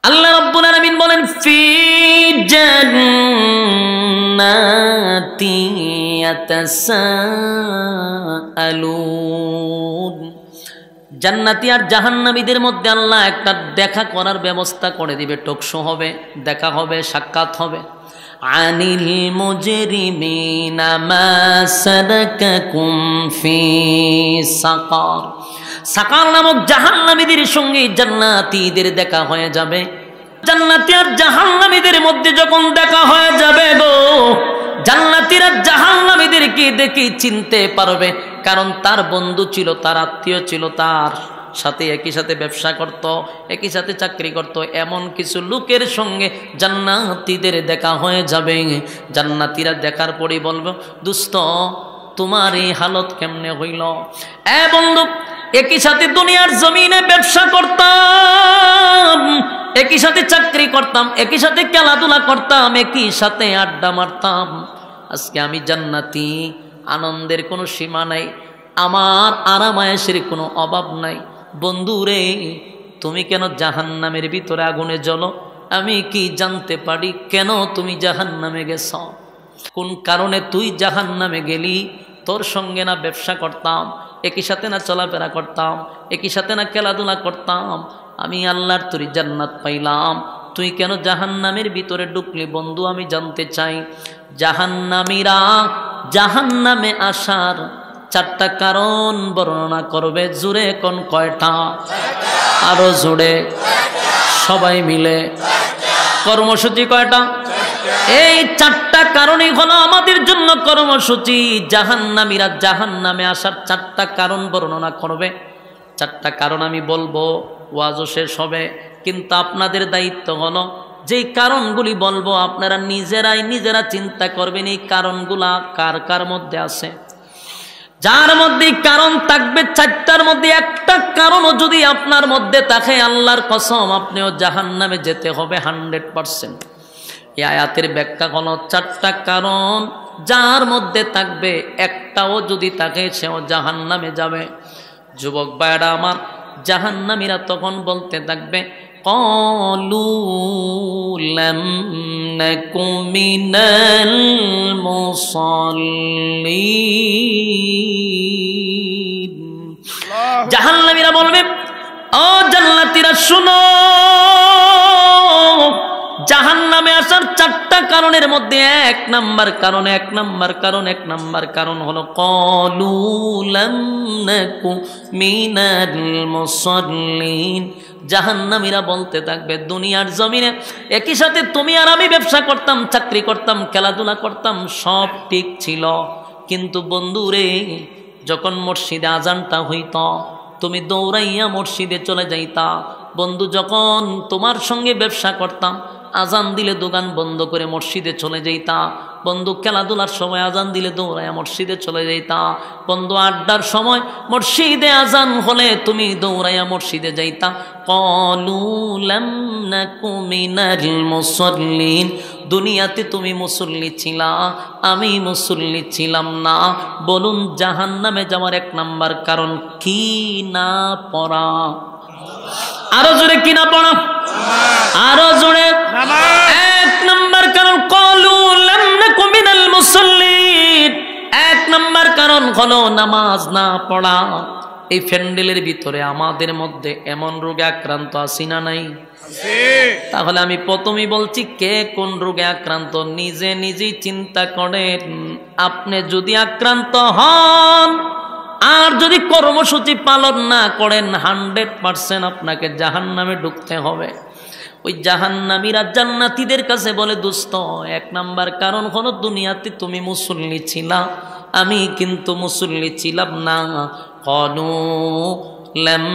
আল্লাহ রাব্বুল আলামিন বলেন ফি জান্নাতি ইয়াতাসাআলুন। জান্নাতি আর জাহান্নামীদের মধ্যে আল্লাহ একটা দেখা করার ব্যবস্থা করে দিবে, টকশো হবে, দেখা হবে, সাক্ষাৎ হবে। আনিল মুজরিমিনা মা সালাকাকুম ফি সাকার। সাকার নামক জাহান্নামীদের সঙ্গে জান্নাতীদের দেখা হয়ে যাবে। জান্নাতি আর জাহান্নামীদের মধ্যে যখন দেখা হয়ে যাবে গো, জান্নাতীরা জাহান্নামীদেরকে দেখে চিনতে পারবে, কারণ তার বন্ধু ছিল, তার আত্মীয় ছিল, তার সাথে একই সাথে ব্যবসা করত, একই সাথে চাকরি করত। এমন কিছু লোকের সঙ্গে জান্নাতীদের দেখা হয়ে যাবে। জান্নাতীরা দেখার পরেই বলবে, দোস্ত তোমার এই হালত কেমনে হইল? বন্ধু, একই সাথে দুনিয়ার জমিনে ব্যবসা করতাম, একই সাথে চাকরি করতাম, একই সাথে খেলাধুলা করতাম, একই সাথে আড্ডা মারতাম। আজকে আমি জান্নাতি, আনন্দের কোনো সীমা নাই, আমার আরামায়েশের কোনো অভাব নাই। বন্ধুরে, তুমি কেন জাহান্নামের ভিতরে আগুনে জ্বলো? আমি কি জানতে পারি কেন তুমি জাহান্নামে গেছ? কোন কারণে তুই জাহান্নামে গেলি? তোর সঙ্গে না ব্যবসা করতাম, একই সাথে না চলাফেরা করতাম, একই সাথে না খেলাধুলা করতাম, আমি আল্লাহর তৈরি জান্নাত পাইলাম, তুই কেন জাহান্নামের ভিতরে ঢুকলি? বন্ধু, আমি জানতে চাই জাহান্নামীরা জাহান্নামে আসার 4টা কারণ বর্ণনা করবে। জোরে কোন কয়টা? আরো জোরে, সবাই মিলে। কর্মসূচি কয়টা? এই 4টা কারণই হলো আমাদের জন্য কর্মসূচি। জাহান্নামীরা জাহান্নামে আসার 4টা কারণ বর্ণনা করবে। 4টা কারণ আমি বলবো, ওয়াজও শেষ হবে, কিন্তু আপনাদের দায়িত্ব হলো যেই কারণগুলি বলবো আপনারা নিজেরা চিন্তা করবেন এই কারণগুলা কার কার মধ্যে আছে। যার মধ্যে কারণ থাকবে 4টার মধ্যে একটা কারণও যদি আপনার মধ্যে থাকে, আল্লাহর কসম আপনিও জাহান্নামে যেতে হবে 100%। এই আয়াতের ব্যাখ্যা হলো 4টা কারণ যার মধ্যে থাকবে, একটাও যদি থাকে সেও জাহান্নামে যাবে। যুবক ভাইরা আমার, জাহান্নামীরা তখন বলতে থাকবে, ক্বালু লাম নাকু মিনাল মুসাল্লিন। জাহান্নামীরা বলবে, ও জান্নাতীরা শুনো, জাহান্নামে আসার 4টা কারণের মধ্যে এক নাম্বার কারণ হলো ক্বালু লাম নাকু মিনাল মুসাল্লিন। জাহান্নামীরা বলতে থাকবে, দুনিয়ার জমিনে একই সাথে তুমি আর আমি ব্যবসা করতাম, চাকরি করতাম, খেলাধুলা করতাম, সব ঠিক ছিল, কিন্তু বন্ধুরে যখন মসজিদে আজানটা হইত তুমি দৌড়াইয়া মসজিদে চলে যাইতা। বন্ধু, যখন তোমার সঙ্গে ব্যবসা করতাম, আজান দিলে দোকান বন্ধ করে মসজিদে চলে যাইতা। বন্ধু, খেলাধুলার সময় আজান দিলে দৌড়াইয়া মসজিদে চলে যাইতা। বন্ধু, আড্ডার সময় মসজিদে আজান হলে তুমি দৌড়াইয়া মসজিদে যাইতা। ক্বালু লাম নাকু মিনাল মুসাল্লিন। দুনিয়াতে তুমি মুসল্লি ছিলা, আমি মুসল্লি ছিলাম না। বলুন, জাহান্নামে যাওয়ার 1 নাম্বার কারণ কি? না পড়া। আরো জোরে, কি না পড়া? আরো জোরে। 1 নাম্বার কারণ ক্বালু লাম নাকু মিনাল মুসাল্লিন। 1 নাম্বার কারণ হলো নামাজ না পড়া। এই প্যান্ডেলের ভিতরে আমাদের মধ্যে এমন রোগে আক্রান্ত আছি না নাই? তাহলে আমি প্রথমেই বলছি, কে কোন রোগে আক্রান্ত নিজেই চিন্তা করেন। আপনি যদি আক্রান্ত হন আর যদি কর্মসূচি পালন না করেন, 100% আপনাকে জাহান্নামে ঢুকতে হবে। ওই জাহান্নামীরা জান্নাতীদের কাছে বলে, দোস্ত 1 নাম্বার কারণ হলো দুনিয়াতে তুমি মুসল্লি ছিলা, আমি কিন্তু মুসল্লি ছিলাম না। ক্বালু লাম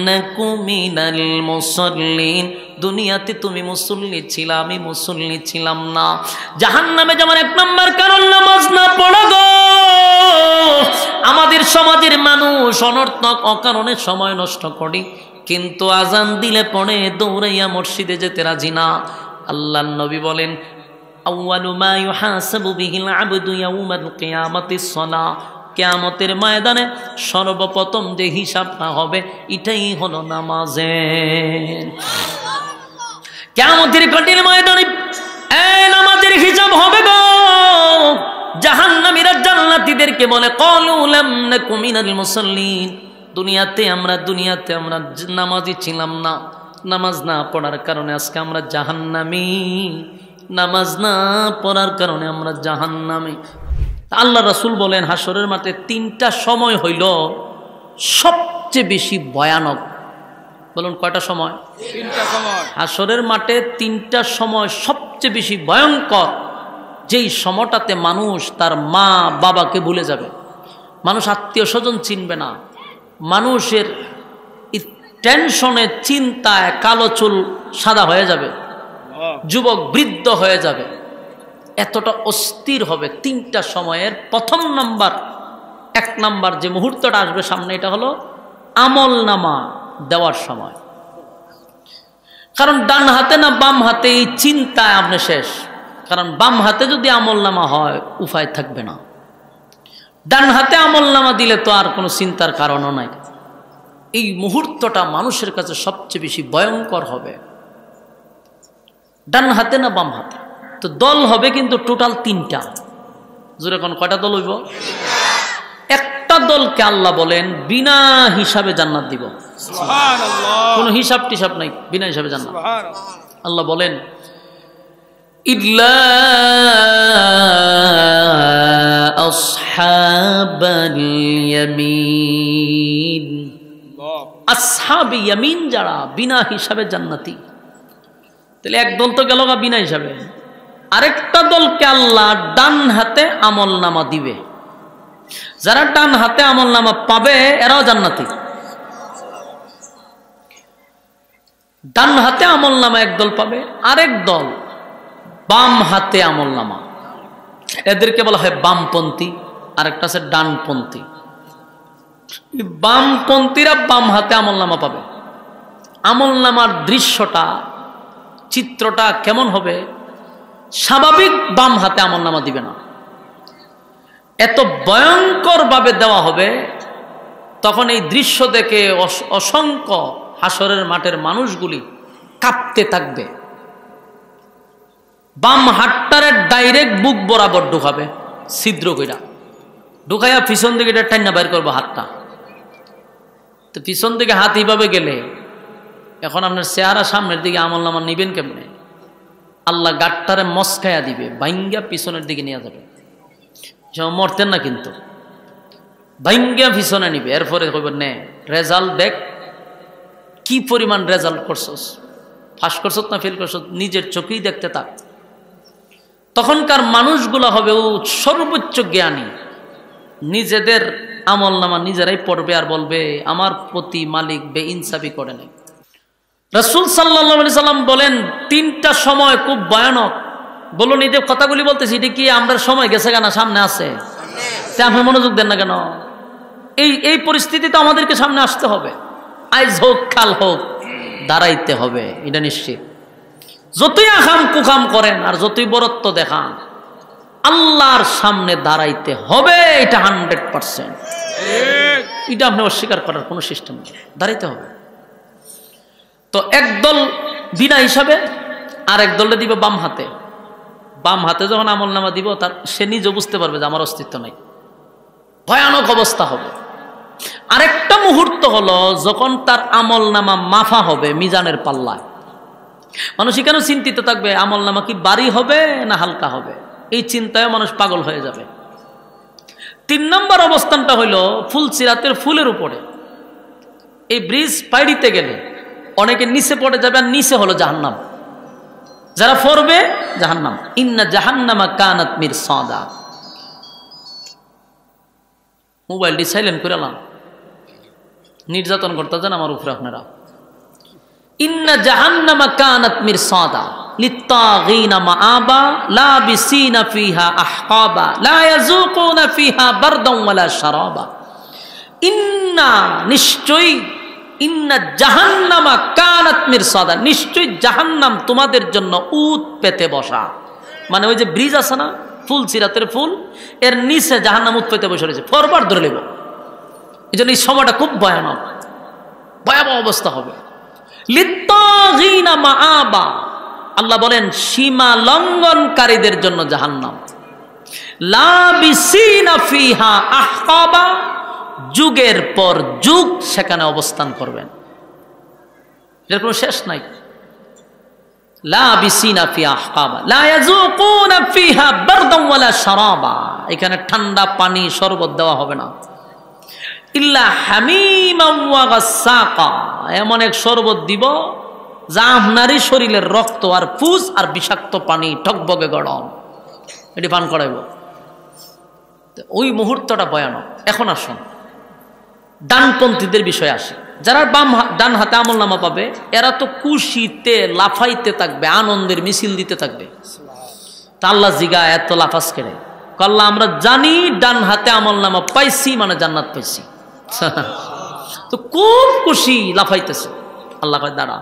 নাকু মিনাল মুসাল্লিন। দুনিয়াতে তুমি মুসল্লি ছিলা, আমি মুসল্লি ছিলাম না। জাহান্নামে যাওয়ার 1 নাম্বার কারণ নামাজ না পড়া গো। আমাদের সমাজের মানুষ অনর্থক অকারণে সময় নষ্ট করি, কিন্তু আজান দিলে পড়ে দৌড়াইয়া মসজিদে যেতে রাজি না। আল্লাহর নবী বলেন, আউয়ালু মা ইউহাসাবু বিহিল আবদু ইয়াউমাল কিয়ামাতিস সালাহ। কিয়ামতের ময়দানে সর্বপ্রথম যে হিসাবটা হবে এটাই হলো নামাজের। কিয়ামতের কঠিন ময়দানে এই নামাজের হিসাব হবে গো। জাহান্নামীরা জান্নাতীদেরকে বলে ক্বালু লাম নাকু মিনাল মুসাল্লিন, দুনিয়াতে আমরা নামাজি ছিলাম না, নামাজ না পড়ার কারণে আজকে আমরা জাহান্নামী, নামাজ না পড়ার কারণে আমরা জাহান্নামী। আল্লাহ রাসূল বলেন হাসরের মাঠে তিনটা সময় হইল সবচেয়ে বেশি ভয়ানক। বলুন কয়টা সময়? তিনটা সময়। হাসরের মাঠে তিনটা সময় সবচেয়ে বেশি ভয়ঙ্কর, যেই সময়টাতে মানুষ তার মা বাবাকে ভুলে যাবে, মানুষ আত্মীয় স্বজন চিনবে না, মানুষের টেনশনে চিন্তায় কালো চুল সাদা হয়ে যাবে, যুবক বৃদ্ধ হয়ে যাবে, এতটা অস্থির হবে। তিনটা সময়ের প্রথম নাম্বার, এক নাম্বার যে মুহূর্তটা আসবে সামনে, এটা হলো আমল নামা দেওয়ার সময়। কারণ ডান হাতে না বাম হাতে এই চিন্তায় আপনি শেষ। কারণ বাম হাতে যদি আমল নামা হয় উপায় থাকবে না, ডান হাতে আমল নামা দিলে তো আর কোনো চিন্তার কারণও নাই। এই মুহূর্তটা মানুষের কাছে সবচেয়ে বেশি ভয়ঙ্কর হবে। ডান হাতে না বাম হাতে, তো দল হবে কিন্তু টোটাল তিনটা। জোরে কোন কয়টা দল হইব? একটা দলকে আল্লাহ বলেন বিনা হিসাবে জান্নাত দিব। সুবহানাল্লাহ, কোনো হিসাব টিসাব নাই, বিনা হিসাবে জান্নাত। সুবহানাল্লাহ। আল্লাহ বলেন ইল্লা আসহাবাল ইয়ামিন, আসহাবে ইয়ামিন যারা বিনা হিসাবে জান্নাতি। তাহলে এক দল তো গেল বিনা হিসাবে, আরেকটা দলকে আল্লাহ ডান হাতে আমল নামা দিবে। যারা ডান হাতে আমল নামা পাবে এরাও জান্নাতি। ডান হাতে আমল নামা একদল পাবে, আরেক দল বাম হাতে আমল নামা, এদেরকে বলা হয় বামপন্থী, আরেকটা আছে ডানপন্থী। বামপন্থীরা বাম হাতে আমল নামা পাবে। আমল নামার দৃশ্যটা, চিত্রটা কেমন হবে? স্বাভাবিক বাম হাতে আমল নামা দিবে না, এত ভয়ঙ্কর ভাবে দেওয়া হবে। তখন এই দৃশ্য দেখে অসংখ্য হাসরের মাঠের মানুষগুলি কাঁপতে থাকবে। বাম হাতটারে ডাইরেক্ট বুক বরাবর ঢুকাবে, ছিদ্র কইরা ঢুকাইয়া পিছন দিকে এটা টাইনা বাইর করবো হাতটা। তো পিছন দিকে হাত এইভাবে গেলে এখন আপনার চেহারা সামনের দিকে আমল নামা নিবেন কেমনে? আল্লাহ গাটটারে মস্কায়া দিবে, ভাঙ্গা পিছনের দিকে নিয়ে যাবে। মরতেন না কিন্তু, ভাঙ্গা পিছনে নিবে। এরপরে কইবেন নে রেজাল্ট দেখ, কি পরিমাণ রেজাল্ট করছস, ফাঁস করছত না ফেল করছত, নিজের চোখেই দেখতে থাক। তখনকার মানুষগুলো হবে সর্বোচ্চ জ্ঞানী, নিজেদের আমল নামা নিজেরাই পড়বে আর বলবে আমার প্রতি মালিক বেইনসাফি করে নাই। রাসূল সাল্লাল্লাহু আলাইহি সাল্লাম বলেন তিনটা সময় খুব ভয়ানক। বলুন এই যে কথাগুলি বলতেছি, এটা কি আমরা সময় গেছে কেন? সামনে আছে, আপনি মনোযোগ দেন না কেন? এই পরিস্থিতি তো আমাদেরকে সামনে আসতে হবে। আইজ হোক কাল হোক দাঁড়াইতে হবে, এটা নিশ্চিত। যতই আখাম কুখাম করেন আর যতই বরত্ব দেখান, আল্লাহর সামনে দাঁড়াইতে হবে, এটা 100%। এটা আপনি অস্বীকার করার কোনো সিস্টেম নেই, দাঁড়াইতে হবে। তো একদল বিনা হিসাবে, আর এক দলে দিবে বাম হাতে। বাম হাতে যখন আমল নামা দিব, তার সে নিজে বুঝতে পারবে যে আমার অস্তিত্ব নাই, ভয়ানক অবস্থা হবে। আরেকটা মুহূর্ত হলো যখন তার আমল নামা মাফা হবে মিজানের পাল্লায়। মানুষ কেন চিন্তিত থাকবে আমল নামা কি ভারী হবে না হালকা হবে, এই চিন্তায় মানুষ পাগল হয়ে যাবে। 3 নম্বর অবস্থানটা হইল ফুলসিরাতের ফুলের উপরে। এই ব্রিজ পাইড়িতে গেলে অনেকে নিচে পড়ে যাবে, আর নিচে হলো জাহান্নাম। যারা পড়বে জাহান্নাম, ইন্না জাহান্নামা কানাত মিরসাদা। মোবাইলটি সাইলেন্ট করে এলাম, নির্যাতন করতেছেন আমার উপরে আপনারা। ইন্না জাহান্নামা কানাত মিরসাদা লিত্তাগিনা মাআবা লাবিসিনা ফিহা আহকাবা লা ইয়াযুকুনা ফিহা বারদান ওয়ালা শারাবা। ইন্না নিশ্চয়ই, ইন্না জাহান্নামা কানাত মিরসাদা, নিশ্চয়ই জাহান্নাম তোমাদের জন্য উত পেতে বসা। মানে ওই যে ব্রিজ আছে না, ফুলসিরাতের ফুল, এর নিচে জাহান্নাম উত পেতে বসে রয়েছে, ফরবার ধরে নেব। এই জন্য এই সময়টা খুব ভয়ানক, ভয়াবহ অবস্থা হবে। লিত্তাগিনা মাআবা, আল্লাহ বলেন সীমা লঙ্ঘনকারীদের জন্য জাহান্নাম। লাবিসিনা ফিহা আহকাবা, যুগের পর যুগ সেখানে অবস্থান করবেন, এর কোনো শেষ নাই। লাবিসিনা ফিহা আহকাবা লা ইয়াযুকুনা ফিহা বারদান ওয়ালা শারাবা, এখানে ঠান্ডা পানি শরবত দেওয়া হবে না। ইল্লা হামিমান ওয়া গাসসাকা, এমন এক শরবত দিব যা আপনারই শরীরের রক্ত আর পুজ আর বিষাক্ত পানি টকবগে গরম, এটি পান করাইব। ওই মুহূর্তটা ভয়ানক। এখন আসুন ডানপন্থীদের বিষয়ে আসে। যারা ডান হাতে আমলনামা পাবে এরা তো খুশিতে লাফাইতে থাকবে, আনন্দের মিছিল দিতে থাকবে। তা আল্লাহ জিগা এত লাফাস কেড়ে আল্লাহ আমরা জানি ডান হাতে আমলনামা পাইছি মানে জান্নাত পাইছি, তো খুব খুশি লাফাইতেছে। আল্লাহ কয় দাঁড়া,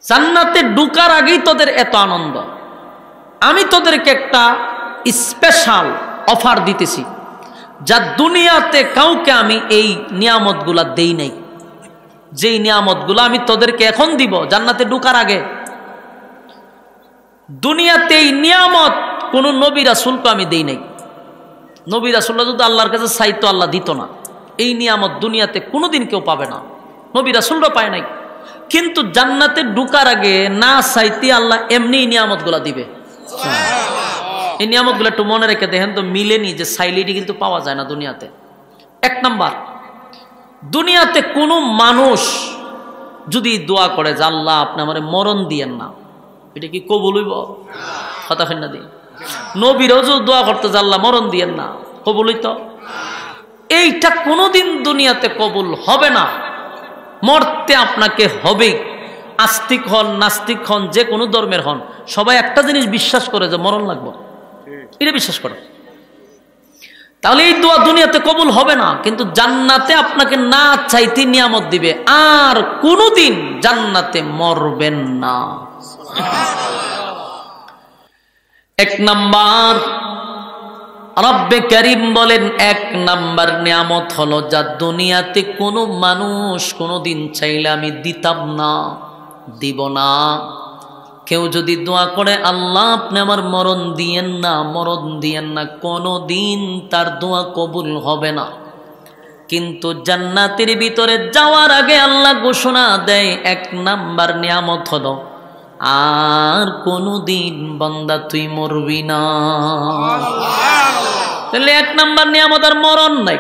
জান্নাতে ঢুকার আগেই তোদের এত আনন্দ, আমি তোদেরকে একটা স্পেশাল অফার দিতেছি যা দুনিয়াতে কাউকে আমি এই নিয়ামতগুলা দেই নাই। যেই নিয়ামতগুলো আমি তোদেরকে এখন দিব জান্নাতে ঢুকার আগে, দুনিয়াতে এই নিয়ামত কোন নবী রাসূলকে আমি দেই নাই। নবী রাসূলরা যদি আল্লাহর কাছে চাইতো আল্লাহ দিত না। এই নিয়ামত দুনিয়াতে কোনোদিন কেউ পাবে না, নবী রাসূলরা পায় নাই। কিন্তু জান্নাতে ঢুকার আগে না চাইতে আল্লাহ এমনি নিয়ামতগুলা দিবে। এই নিয়ামতগুলো একটু মনে রেখে দেখেন তো, মিলেনি যে সাইলিটি কিন্তু পাওয়া যায় না দুনিয়াতে। এক নাম্বার, দুনিয়াতে কোনো মানুষ যদি দোয়া করে যে আল্লাহ আপনি আমারে মরণ দিয়েন না, এটা কি কবুল হইব? কথা ফেন্না দিয়ে নবীরাও যদি দোয়া করতে যে আল্লাহ মরণ দিয়েন না, কবুল হইতো? এইটা কোনোদিন দুনিয়াতে কবুল হবে না। মরতে আপনাকে হবেই। আস্তিক হন, নাস্তিক হন, যে কোনো ধর্মের হন, সবাই একটা জিনিস বিশ্বাস করে যে মরণ লাগবে, এটা বিশ্বাস করে। তাহলে এই দোয়া দুনিয়াতে কবুল হবে না। কিন্তু জান্নাতে আপনাকে না চাইতে নিয়ামত দিবে, আর কোনোদিন জান্নাতে মরবেন না। এক নাম্বার রব্বে কারীম বলেন, এক নাম্বার নিয়ামত হলো যা দুনিয়াতে কোনো মানুষ কোনোদিন চাইলে আমি দিতাম না, দিব না। কেউ যদি দোয়া করে আল্লাহ আপনি আমার মরণ দিয়েন না, মরণ দিয়েন না, কোনো দিন তার দোয়া কবুল হবে না। কিন্তু জান্নাতের ভিতরে যাওয়ার আগে আল্লাহ ঘোষণা দেয়, এক নাম্বার নিয়ামত হলো আর কোনো দিন বান্দা তুই মরবি না। তাহলে এক নাম্বার নিয়ামত আর মরণ নাই।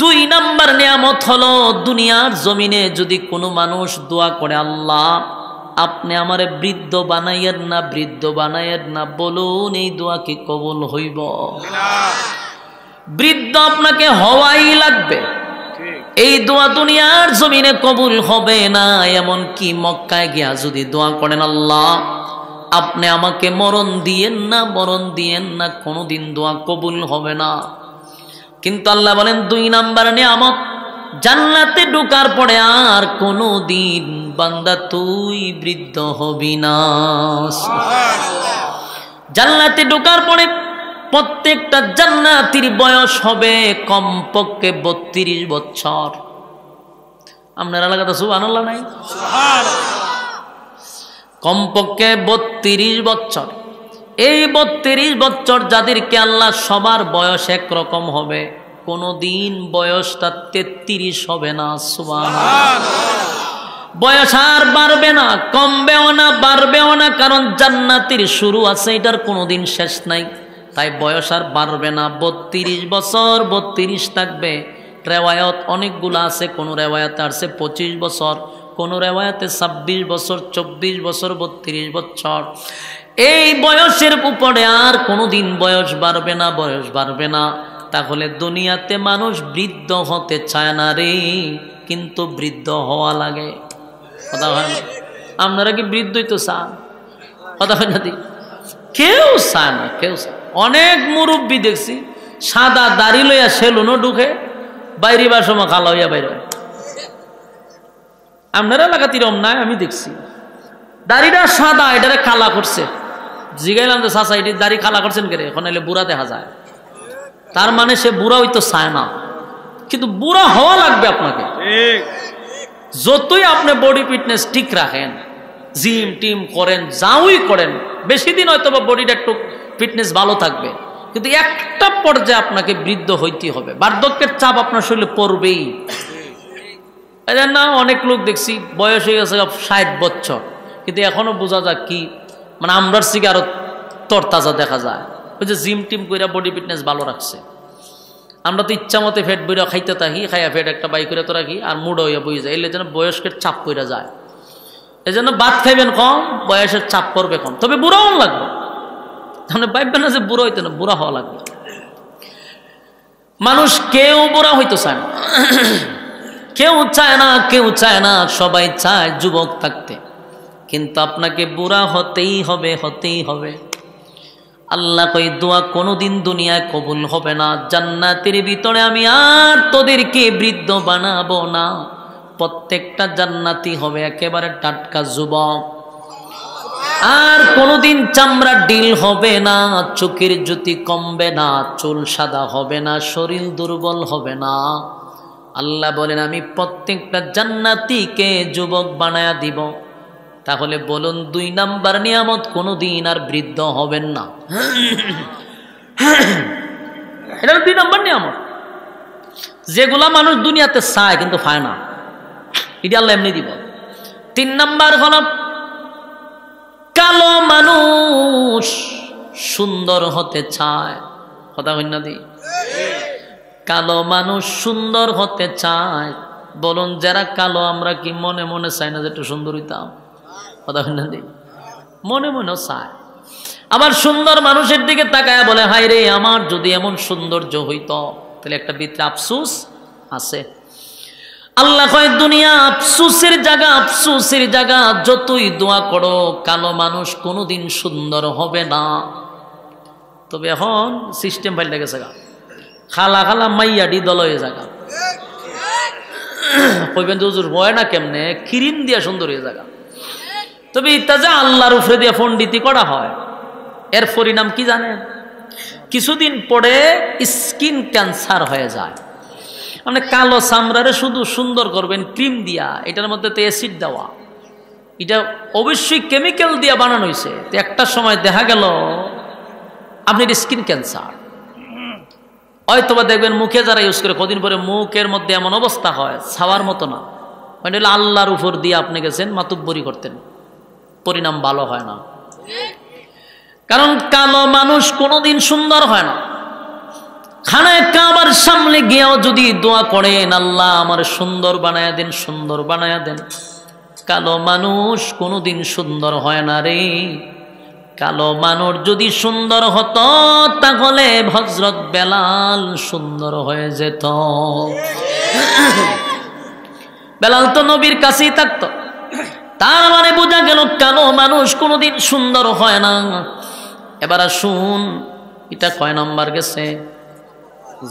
দুই নাম্বার নিয়ামত হলো দুনিয়ার জমিনে যদি কোনো মানুষ দোয়া করে আল্লাহ আপনি আমারে বৃদ্ধ বানাইয়েন না, বৃদ্ধ বানাইয়েন না, বলুন এই দোয়া কি কবুল হইব? বৃদ্ধ আপনাকে হওয়াই লাগবে। এই দোয়া দুনিয়ার জমিনে কবুল হবে না। এমন কি মক্কায় গিয়া যদি দোয়া করেন আল্লাহ আপনি আমাকে মরণ দিয়েন না, মরণ দিয়েন না, কোনোদিন দোয়া কবুল হবে না। কিন্তু আল্লাহ বলেন দুই নাম্বার নিয়ামত, জান্নাতে ঢোকার পরে আর কোনো দিন বান্দা তুই বৃদ্ধ হবি না। জান্নাতে ঢোকার পরে প্রত্যেকটা জান্নাতীর বয়স হবে কমপক্ষে 32 বছর। আপনার এলাকাতে সুবহানাল্লাহ নাই? কমপক্ষে 32 বছর। এই 32 বছর যাদেরকে আল্লাহ সবার বয়স একরকম হবে, কোনদিন বয়সটা 33 হবে না। সুবহানাল্লাহ। বয়স আর বাড়বে না, কমবেও না, বাড়বেও না, কারণ জান্নাতের শুরু আছে, এটার কোনোদিন শেষ নাই। তাই বয়স আর বাড়বে না, 32 বছর 32 থাকবে। রেওয়ায়ত অনেকগুলো আছে, কোন রেওয়ায়তে আছে 25 বছর, কোন রেওয়ায়তে 26 বছর, 24 বছর, 32 বছর। এই বয়সের উপরে আর কোনোদিন বয়স বাড়বে না, বয়স বাড়বে না। তাহলে দুনিয়াতে মানুষ বৃদ্ধ হতে চায় না রে, কিন্তু বৃদ্ধ হওয়া লাগে। কথা হয় না? আপনারা কি বৃদ্ধই তো চান? কথা হয় না? কেউ চায় না, কেউ চায়। অনেক মুরব্বী দেখছি সাদা দাড়ি লইয়া সেলুনও ঢুকে, বাইরে বা সময় কালো হইয়া বাইরে। আপনারা এলাকাতে এরকম নাই? আমি দেখছি দাড়িটা সাদা, এটারে কালা করছে। জিগাইলাম তো চাচা এটি দাড়ি কালা করছেন কে? এখন এলে বুড়া দেখা যায়। তার মানে সে বুড়া হইতো চায় না, কিন্তু বুড়া হওয়া লাগবে আপনাকে। যতই আপনি বডি ফিটনেস ঠিক রাখেন, জিম টিম করেন, যাওই করেন, বেশি দিন হয়তো বা বডিটা একটু ফিটনেস ভালো থাকবে, কিন্তু একটা পর্যায়ে আপনাকে বৃদ্ধ হইতে হবে, বার্ধক্যের চাপ আপনার শরীরে পড়বেই। না অনেক লোক দেখছি বয়স হয়ে গেছে 60 বছর, কিন্তু এখনো বোঝা যায় কি মানে আমরার থেকে আরো তরতাজা দেখা যায়। ওই যে জিম টিম করে বডি ফিটনেস ভালো রাখছে। আমরা তো ইচ্ছা মতে ফেট বইরা খাইতে থাকি, খাইয়া ফেট একটা বাই করে তো রাখি, আর মুড হইয়া বই যায়, এলে যেন বয়স্কের চাপ পড়ে যায়। এই জন্য ভাত খাইবেন কম, বয়সের চাপ পড়বে কম, তবে বুড়াও লাগবে। তাহলে ভাববেন না যে বুড়ো হইতে না, বুড়া হওয়া লাগবে। মানুষ কেউ বুড়া হইতে চায় না, কেউ চায় না, কেউ চায় না, সবাই চায় যুবক থাকতে, কিন্তু আপনাকে বুড়া হতেই হবে, হতেই হবে। আল্লাহ কই দোয়া কোনোদিন দুনিয়ায় কবুল হবে না, জান্নাতের ভিতরে আমি আর তোদেরকে বৃদ্ধ বানাবো না, প্রত্যেকটা জান্নাতি হবে একেবারে টাটকা যুবক। আর কোনোদিন চামড়া ডিল হবে না, চোখের জ্যোতি কমবে না, চুল সাদা হবে না, শরীর দুর্বল হবে না। আল্লাহ বলেন আমি প্রত্যেকটা জান্নাতীকে যুবক বানায়া দিব। তাহলে বলুন 2 নাম্বার নিয়ামত, কোনোদিন আর বৃদ্ধ হবেন না। এটা 2 নাম্বার নিয়ামত, যেগুলা মানুষ দুনিয়াতে চায় কিন্তু পায় না, এটা আল্লাহ এমনি দিব। 3 নাম্বার হল কালো মানুষ সুন্দর হতে চায়, কথা কই না দি? কালো মানুষ সুন্দর হতে চায়। বলুন যারা কালো আমরা কি মনে মনে চাই না যে একটু সুন্দর হইতাম? কথা কই না দি? মনে মনেও চায়। আবার সুন্দর মানুষের দিকে তাকায় বলে হায় রে আমার যদি এমন সৌন্দর্য হইতো, তাহলে একটা ভিতরে আফসোস আছে। আল্লাহ কয় দুনিয়া আফসোসের জায়গা, আফসোসের জায়গা। যতই দোয়া করো কালো মানুষ কোনোদিন সুন্দর হবে না। তবে এখন সিস্টেম পাল্টে গেছে, খালা খালা মাইয়াডি দল হয়ে জায়গা। কইবেন যে হুজুর হয় না কেমনে, ক্রিম দিয়া সুন্দর হয়ে জায়গা। তবে ইটা যে আল্লাহর উপরে দিয়ে পণ্ডিতি করা হয়, এর পরিণাম কি জানেন? কিছুদিন পরে স্কিন ক্যান্সার হয়ে যায়। মানে কালো চামড়ারে শুধু সুন্দর করবেন ক্রিম দিয়া, এটার মধ্যে তো অ্যাসিড দেওয়া, এটা অবশ্যই কেমিক্যাল দিয়া বানানো হয়েছে। তো একটা সময় দেখা গেল আপনার স্কিন ক্যান্সার। হয়তোবা দেখবেন মুখে যারা ইউজ করে কদিন পরে মুখের মধ্যে এমন অবস্থা হয় ছাওয়ার মতো না, মানে আল্লাহর উপর দিয়ে আপনি গেছেন মাতুব্বরি করতেন, পরিণাম ভালো হয় না। কারণ কালো মানুষ কোনোদিন সুন্দর হয় না। খানায় কাবার সামনে গিয়েও যদি দোয়া করেন আল্লাহ আমার সুন্দর বানায়া দেন, সুন্দর বানায়া দেন, কালো মানুষ কোনোদিন সুন্দর হয় না রে। কালো মানুষ যদি সুন্দর হতো তাহলে হযরত বেলাল সুন্দর হয়ে যেত। বেলাল তো নবীর কাছেই থাকতো, তার মানে বোঝা গেল কালো মানুষ কোনোদিন সুন্দর হয় না। এবার আসুন, এটা কয় নাম্বার গেছে?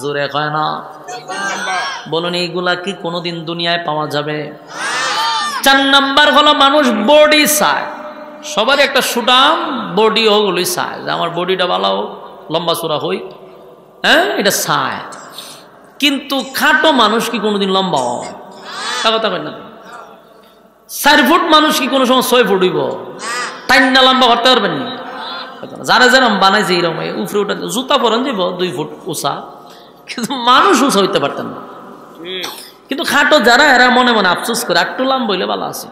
জোরে কয় না? বলুন এইগুলা কি কোনোদিন দুনিয়ায় পাওয়া যাবে? 4 নাম্বার হলো মানুষ বডি চায়। সবার একটা সুঠাম বডি ওগুলোই চায় যে আমার বডিটা ভালো হোক, লম্বা চূড়া হই, হ্যাঁ এটা চায়। কিন্তু খাটো মানুষ কি কোনোদিন লম্বা হয়? কথা কয় না। 4 ফুট মানুষ কি কোনো সময় 6 ফুট হইব? টাইম না লম্বা করতে পারবেন না। যারা যেরকম বানাইছে এরকম উপরে উঠে জুতা পরেন যাব 2 ফুট উঁচা, কিন্তু মানুষ উঁচা হইতে পারতেন না। কিন্তু খাটো যারা এরা মনে মনে আফসোস করে একটু লম্বা হইলে ভালো আছে।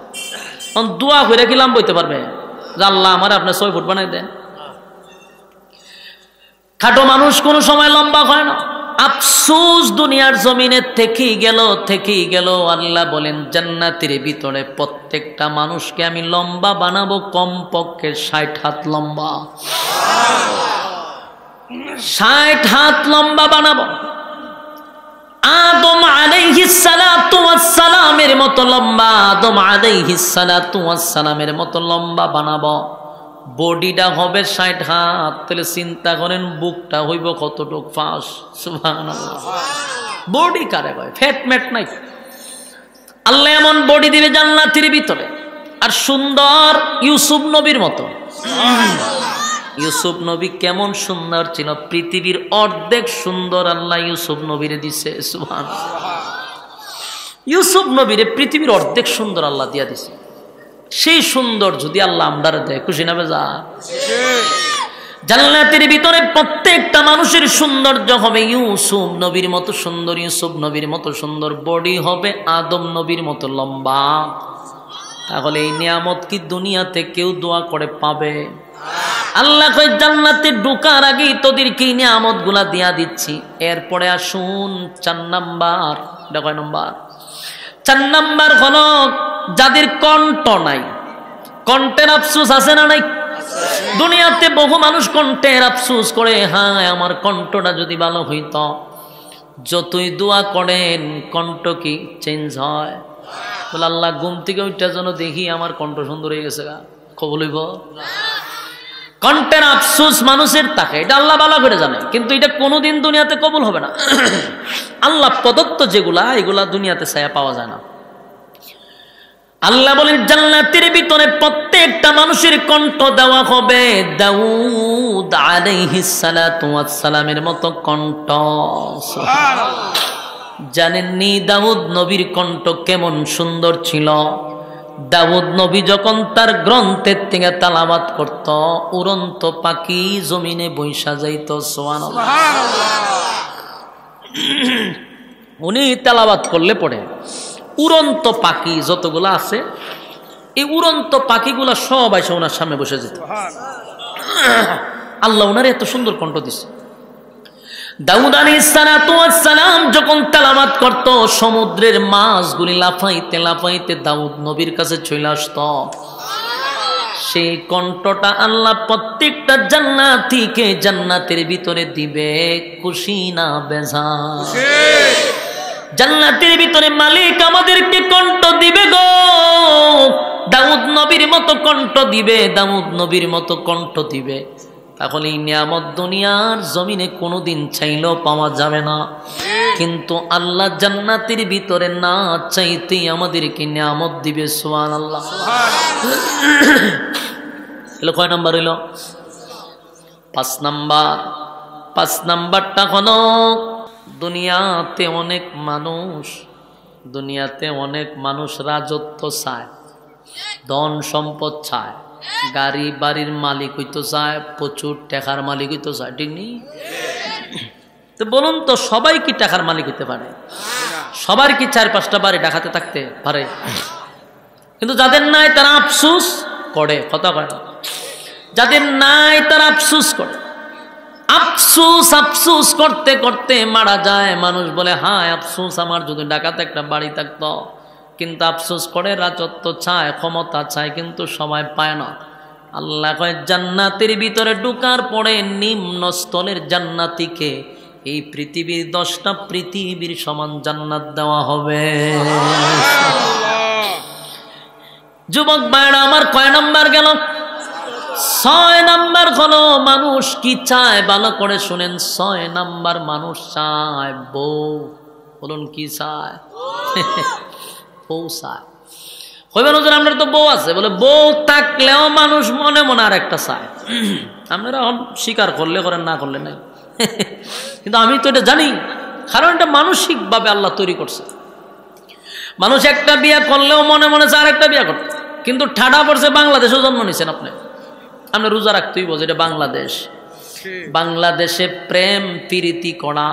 দোয়া করে কি লম্বা হইতে পারবে? আল্লাহ আমার আপনি 6 ফুট বানাই দেন। খাটো মানুষ কোনো সময় লম্বা হয় না। আফসোস দুনিয়ার জমিনে থেকেই গেল। আল্লাহ বলেন জান্নাতের ভিতরে প্রত্যেকটা মানুষকে আমি লম্বা বানাবো, কমপক্ষে 60 হাত লম্বা, 60 হাত লম্বা বানাবো। আদম আলাইহিস সালাতু ওয়াস সালামের মতো লম্বা, আদম আলাইহিস সালাতু ওয়াস সালামের মতো লম্বা বানাবো। বডিটা হবে 60 হাত। তাহলে চিন্তা করেন বুকটা হইব কতটুক ফাঁস। সুবহানাল্লাহ। বডি কারে কয়? ফ্যাট ম্যাট নাই। আল্লাহ এমন বডি দিবে জান্নাতের ভিতরে, আর সুন্দর ইউসুফ নবীর মতো। ইউসুফ নবী কেমন সুন্দর ছিল, পৃথিবীর অর্ধেক সুন্দর আল্লাহ ইউসুফ নবীরে দিছে। সুবহানাল্লাহ। ইউসুফ নবীরে পৃথিবীর অর্ধেক সুন্দর আল্লাহ দিয়া দিছে। সেই সুন্দর যদি আল্লাহ আমদারে দেয়, খুশি না বেজা? জান্নাতের ভিতরে প্রত্যেকটা মানুষের সৌন্দর্য হবে ইউসুফ নবীর মতো সুন্দর, ইউসুফ নবীর মতো সুন্দর, বডি হবে আদম নবীর মতো লম্বা। তাহলে এই নিয়ামত কি দুনিয়াতে কেউ দোয়া করে পাবে? আল্লাহ কয় জান্নাতে ঢোকার আগেই তোদেরকে এই নিয়ামত গুলা দিয়া দিচ্ছি। এরপরে আসুন 4 নাম্বার। এটা কয় নাম্বার? 4 নাম্বার হলো যাদের কণ্ঠ নাই। কণ্ঠের আফসোস আছে না নাই? দুনিয়াতে বহু মানুষ কণ্ঠের আফসোস করে, হ্যাঁ আমার কণ্ঠটা যদি ভালো হইত। যতই দোয়া করেন কণ্ঠ কি চেঞ্জ হয়? বলে আল্লাহ ঘুম থেকে ওইটার জন্য দেখি আমার কণ্ঠ সুন্দর হয়ে গেছে, কবুল হইব? কণ্ঠের আফসোস মানুষের থাকে, এটা আল্লাহ ভালো করে জানে, কিন্তু এটা কোনোদিন দুনিয়াতে কবুল হবে না। আল্লাহ প্রদত্ত যেগুলা, এগুলা দুনিয়াতে ছায়া পাওয়া যায় না। আল্লাহ বলেন জান্নাতের ভিতরে প্রত্যেকটা মানুষের কণ্ঠ দেওয়া হবে দাউদ আলাইহিস সালাতু ওয়াস সালামের মতো কণ্ঠ। জানেননি দাউদ নবীর কণ্ঠ কেমন সুন্দর ছিল? দাউদ নবী যখন তার গ্রন্থের থেকে তেলাওয়াত করত, উড়ন্ত পাখি জমিনে বৈশা যাইত। সুবহানাল্লাহ। উনি তেলাওয়াত করলে পড়ে উড়ন্ত পাখি যতগুলো আছে, এই উড়ন্ত পাখিগুলা সব এসে ওনার সামনে বসে যেত। আল্লাহ ওনার এত সুন্দর কণ্ঠ দিছে। দাউদ আলাইহিস সালাতু ওয়াস সালাম যখন তেলাওয়াত করত, সমুদ্রের মাছগুলি লাফাইতে লাফাইতে দাউদ নবীর কাছে চলে আসত। সেই কণ্ঠটা আল্লাহ প্রত্যেকটা জান্নাতীকে জান্নাতের ভিতরে দিবে, খুশি না বেজার? জান্নাতের ভিতরে মালিক আমাদেরকে কণ্ঠ দিবে গো, দাউদ নবীর মতো কণ্ঠ দিবে, দাউদ নবীর মতো কণ্ঠ দিবে। তাহলে এই নিয়ামত দুনিয়ার জমিনে কোনোদিন চাইলেও পাওয়া যাবে না, কিন্তু আল্লাহ জান্নাতের ভিতরে না চাইতেই আমাদেরকে নিয়ামত দিবে। সুবহানাল্লাহ। এলো কয় নাম্বার হইল? 5 নাম্বার। 5 নাম্বারটা হলো দুনিয়াতে অনেক মানুষ রাজত্ব চায়, ধন সম্পদ চায়, গাড়ি বাড়ির মালিক হইতে চায়, প্রচুর টাকার মালিক হইতে চায়, ঠিক নেই? তো বলুন তো সবাই কি টাকার মালিক হইতে পারে? সবার কি 4-5টা বাড়ি ঢাকাতে থাকতে পারে? কিন্তু যাদের নাই তারা আফসোস করে, কথা কয় না। যাদের নাই তারা আফসোস করে, আফসোস করতে করতে মারা যায়। মানুষ বলে হায় আফসোস, আমার যদি ঢাকাতে একটা বাড়ি থাকতো। কিন্তু আফসোস করে, রাজত্ব চায়, ক্ষমতা চায়, কিন্তু সময় পায় না। আল্লাহ কয় জান্নাতের ভিতরে ঢোকার পরে নিম্ন স্থলের জান্নাতীকে এই পৃথিবীর 10টা পৃথিবীর সমান জান্নাত দেওয়া হবে। যুবক ভাইরা আমার কয় নাম্বার গেল? 6 নাম্বার হলো মানুষ কি চায়, ভালো করে শুনেন। 6 নাম্বার মানুষ চায় বউ। বলুন কি চায়? বউ চায়। হইবেন হুজুর আপনার তো বউ আছে, বলে বউ থাকলেও মানুষ মনে মনে আর একটা চায়। আপনারা স্বীকার করলে করেন, না করলে নাই। কিন্তু আমি তো এটা জানি, কারণ এটা মানসিকভাবে আল্লাহ তৈরি করছে। মানুষ একটা বিয়ে করলেও মনে মনে চায় আরেকটা বিয়ে করতে। কিন্তু ঠাডা পড়ছে বাংলাদেশেও জন্ম নিয়েছেন আপনি, আমরা রোজা রাখতেই বোঝে এটা বাংলাদেশ। বাংলাদেশে প্রেম প্রীতি করা,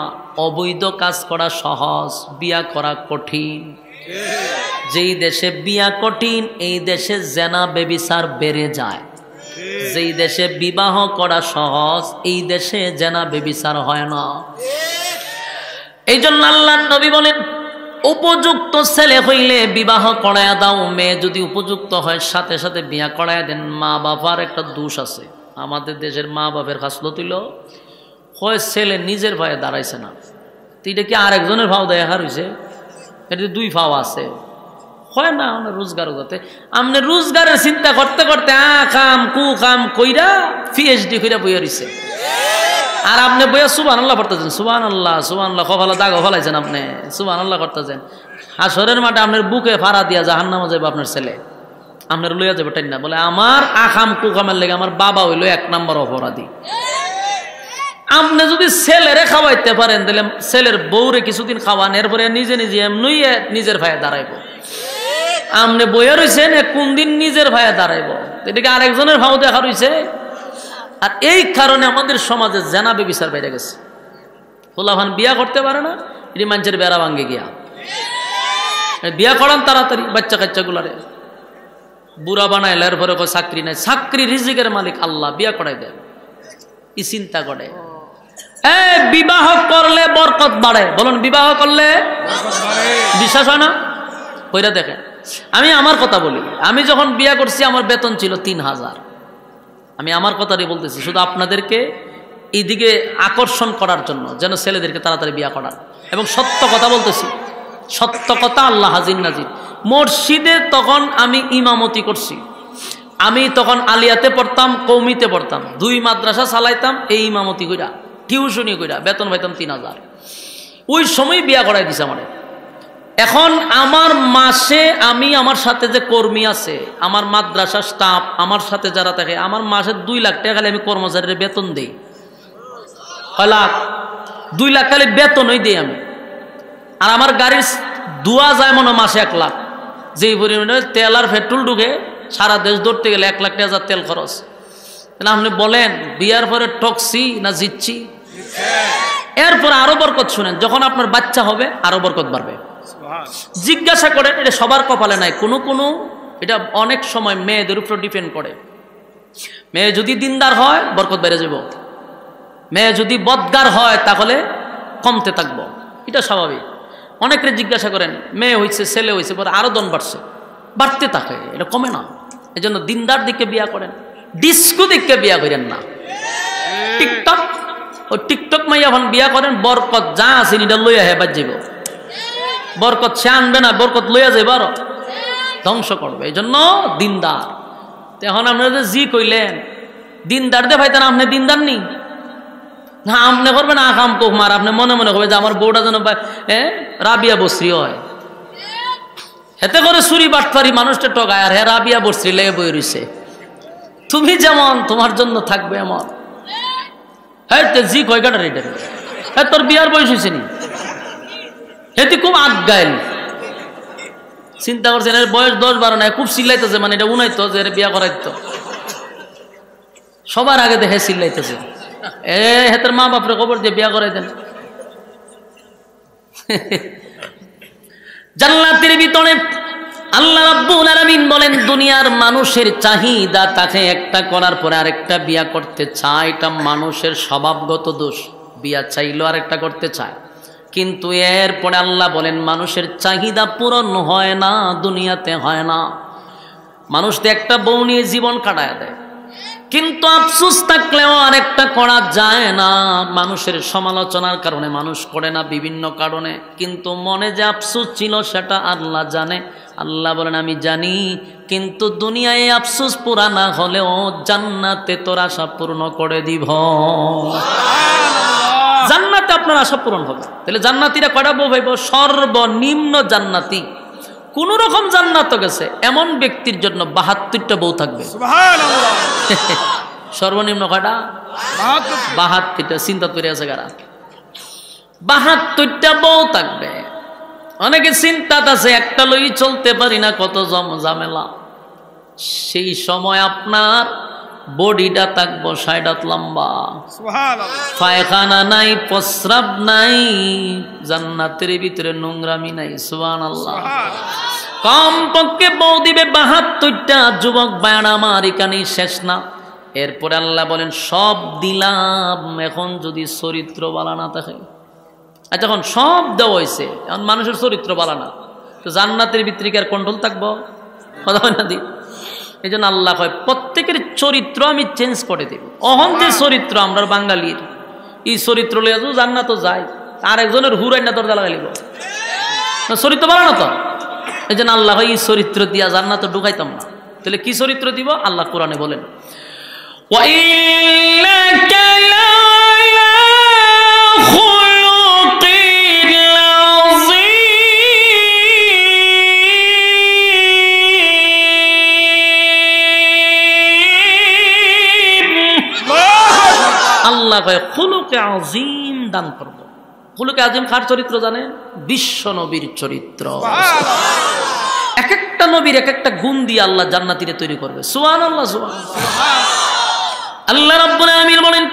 অবৈধ কাজ করা সহজ, বিয়া করা কঠিন। যেই দেশে বিয়া কঠিন এই দেশে জেনা বেবিচার বেড়ে যায়। যেই দেশে বিবাহ করা সহজ এই দেশে জেনা বেবিচার হয় না। এই জন্য আল্লাহর নবী বলেন উপযুক্ত ছেলে হইলে বিবাহ করায়া দাও, মেয়ে যদি উপযুক্ত হয় সাথে সাথে বিয়া করায়া দেন। মা বাবার একটা দোষ আছে, আমাদের দেশের মা বাবার খাসলত হইল হয় ছেলে নিজের ভাইয়ে দাঁড়াইছে না, তো এটা কি আরেকজনের ভাও দেয়া হয়েছে? এটা 2 ভাও আছে, হয় না রোজগার যাতে আপনি রোজগারের চিন্তা করতে করতে খাম কু খাম কইরা PhD কইরা বইয়া রইছে। আর আপনি বইয়া সুবহানাল্লাহ পড়তেছেন, সুবহানাল্লাহ সুবহানাল্লাহ, কপালে দাগ ফলাইছেন আপনি, সুবহানাল্লাহ করতেছেন। হাসরের মাঠে আপনার বুকে ফাড়া দিয়া জাহান্নামে যাবে আপনার ছেলে, আপনার লইয়া যাবে টাই না। বলে আমার আখাম কুকামের লেগে আমার বাবা হইল 1 নম্বর অপরাধী। আপনি যদি ছেলেরে খাওয়াইতে পারেন তাহলে ছেলের বউরে কিছুদিন খাওয়ান, এরপরে নিজে নিজে এমনি নিজের ভাইয়ে দাঁড়াইব। আমনে বইয়া রয়েছেন কোন দিন নিজের ভাইয়া দাঁড়াইব, এটাকে আরেকজনের ভাও দেখা রয়েছে। আর এই কারণে আমাদের সমাজে জেনা বেবিচার বেড়ে গেছে। পোলাভান বিয়া করতে পারে না, এটি মানুষের বেড়া ভাঙ্গে গিয়া বিয়া করান তাড়াতাড়ি বাচ্চা কাচ্চা গুলারে বুড়া বানাইল, এরপরে চাকরি নাই, চাকরি রিজিকের মালিক আল্লাহ, বিয়া করাই দেয় ই চিন্তা করে। বিবাহ করলে বরকত বাড়ে, বলুন বিবাহ করলে বিশ্বাস হয় না? কইরা দেখেন। আমি আমার কথা বলি, আমি যখন বিয়া করছি আমার বেতন ছিল 3000। আমি আমার কথাই বলতেছি, শুধু আপনাদেরকে এইদিকে আকর্ষণ করার জন্য, যেন ছেলেদেরকে তাড়াতাড়ি বিয়া করার। এবং সত্য কথা বলতেছি, সত্য কথা, আল্লাহ হাজির নাজির। মসজিদে তখন আমি ইমামতি করছি, আমি তখন আলিয়াতে পড়তাম, কৌমিতে পড়তাম, 2 মাদ্রাসা চালাইতাম, এই ইমামতি কইরা টিউশনি কইরা বেতন পাইতাম 3000। ওই সময় বিয়া করাই দিছে আমার। এখন আমার মাসে আমি, আমার সাথে যে কর্মী আছে, আমার মাদ্রাসা স্টাফ, আমার সাথে যারা থাকে, আমার মাসে 2 লাখ টাকা খালি আমি কর্মচারীর বেতন দেই। কয় লাখ? 2 লাখ খালি বেতনই দিই আমি। আর আমার গাড়ির ধোয়া যায় মনে মাসে 1 লাখ। যেই পরিমাণে তেল আর পেট্রোল ঢুকে, সারা দেশ ধরতে গেলে 1 লাখ টাকা তেল খরচ। আপনি বলেন বিয়ার পরে টকছি না জিতছি? এরপর আরো বরকত শুনেন, যখন আপনার বাচ্চা হবে আরো বরকত বাড়বে। জিজ্ঞাসা করেন, এটা সবার কপালে নাই, কোনো কোনো, এটা অনেক সময় মেয়েদের উপর ডিপেন্ড করে। মেয়ে যদি দিনদার হয় বরকত বেড়ে যাব, মেয়ে যদি বদগার হয় তাহলে কমতে থাকবো, এটা স্বাভাবিক। অনেকের জিজ্ঞাসা করেন, মেয়ে হয়েছে ছেলে হয়েছে, পরে আরো দন বাড়ছে, বাড়তে থাকে, এটা কমে না। এই জন্য দিনদার দিকে বিয়া করেন, ডিস্কো দিকে বিয়া করেন না। টিকটক, ও টিকটক মাইয়া এখন বিয়া করেন, বরকত যা আছে এটা লইয়া হে বাদ যাব, বরকত সে আনবে না, বরকত লইয়া যাবে আরো ধ্বংস করবে। এই জন্য দিনদার। এখন আপনারা জি কইলেন দিনদার দে ভাইতেন, আপনি দিনদার নি না, আপনি করবেন আকাম কুমার, আপনি মনে মনে করবে যে আমার বউটা যেন রাবিয়া বসরি হয়, হেতে করে চুরি বাটপারি মানুষটা টকায়, আর হ্যাঁ রাবিয়া বসরি লেগে বই রইছে। তুমি যেমন তোমার জন্য থাকবে এমন। হ্যাঁ জি কয় কাটার এটা, হ্যাঁ তোর বিয়ার বয়স হয়েছে নি, হেতি খুব আজ্ঞাইল, চিন্তা করছেন এর বয়স 10-12 নাই, খুব চিল্লাইতেছে, মানে এটা উনাইতো যে বিয়া করাইতো, সবার আগে দেখে চিল্লাইতেছে। হেতের মা বাপরে খবর দিয়ে বিয়া করাই দেন। জান্নাতের ভিতরে আল্লাহ রাব্বুল আলামিন বলেন, দুনিয়ার মানুষের চাহিদা তাকে একটা করার পরে আরেকটা বিয়া করতে চায়, এটা মানুষের স্বভাবগত দোষ। বিয়া চাইলো আরেকটা করতে চায়, কিন্তু এরপরে আল্লাহ বলেন মানুষের চাহিদা পূরণ হয় না, দুনিয়াতে হয় না। মানুষ তো একটা বউ নিয়ে জীবন কাটায় দেয়, কিন্তু আফসোস থাকলেও আরেকটা করা যায় না। মানুষের সমালোচনার কারণে মানুষ করে না, বিভিন্ন কারণে, কিন্তু মনে যে আফসোস ছিল সেটা আল্লাহ জানে। আল্লাহ বলেন আমি জানি, কিন্তু দুনিয়ায় আফসোস পুরা না হলেও জান্নাতে তোর আশা পূর্ণ করে দিব। জান্নাতে আপনার আশা পূরণ হবে। তাহলে জান্নাতীরা কয়টা বউ ভাইব? সর্বনিম্ন জান্নাতি, কোন রকম জান্নাত গেছে এমন ব্যক্তির জন্য 72টা বউ থাকবে। সর্বনিম্ন কয়টা? 72টা। চিন্তা করে আছে কারা? 72টা বউ থাকবে। অনেকে চিন্তা আছে একটা লই চলতে পারি না, কত ঝামেলা। সেই সময় আপনার বডিটা থাকবো 60 হাত লম্বা, পায়খানা নাই, প্রস্রাব নাই, জান্নাতের ভিতরে নোংরামি নাই। সুবহানাল্লাহ। কমপক্ষে বউ দিবে 72টা। যুবক বায়ান আমার এখানেই শেষ না। এরপরে আল্লাহ বলেন সব দিলাম, এখন যদি চরিত্র বালা না থাকে। আচ্ছা, এখন সব দেওয়া হয়েছে, এখন মানুষের চরিত্র বালা না, তো জান্নাতের ভিতরে কি আর কন্ট্রোল থাকবো? কথা হয় না দি? এই জন্য আল্লাহ কয় প্রত্যেকের চরিত্র আমি চেঞ্জ করে দেব। অহন যে চরিত্র আমরা বাঙালির, এই চরিত্র লইয়া তো জান্নাত যায়, আর একজনের হুরাই না দরজা লাগাইব, চরিত্র বালা না তো। এই জন্য আল্লাহ এই চরিত্র দিয়া জান্নাত ঢুকাইতাম না। তাহলে কি চরিত্র দিব? আল্লাহ কোরআনে বলেন আল্লাহ কয় খুলুকে আজিম দান করব। খুলুকে আজিম কার চরিত্র জানেন? বিশ্ব নবীর চরিত্র। এক একটা একটা নবীর এক একটা গুণ দিয়ে আল্লাহ জান্নাতীরে তৈরি করবে। সুবহানাল্লাহ, সুবহানাল্লাহ। আল্লাহ রাব্বুল আলামিন বলেন,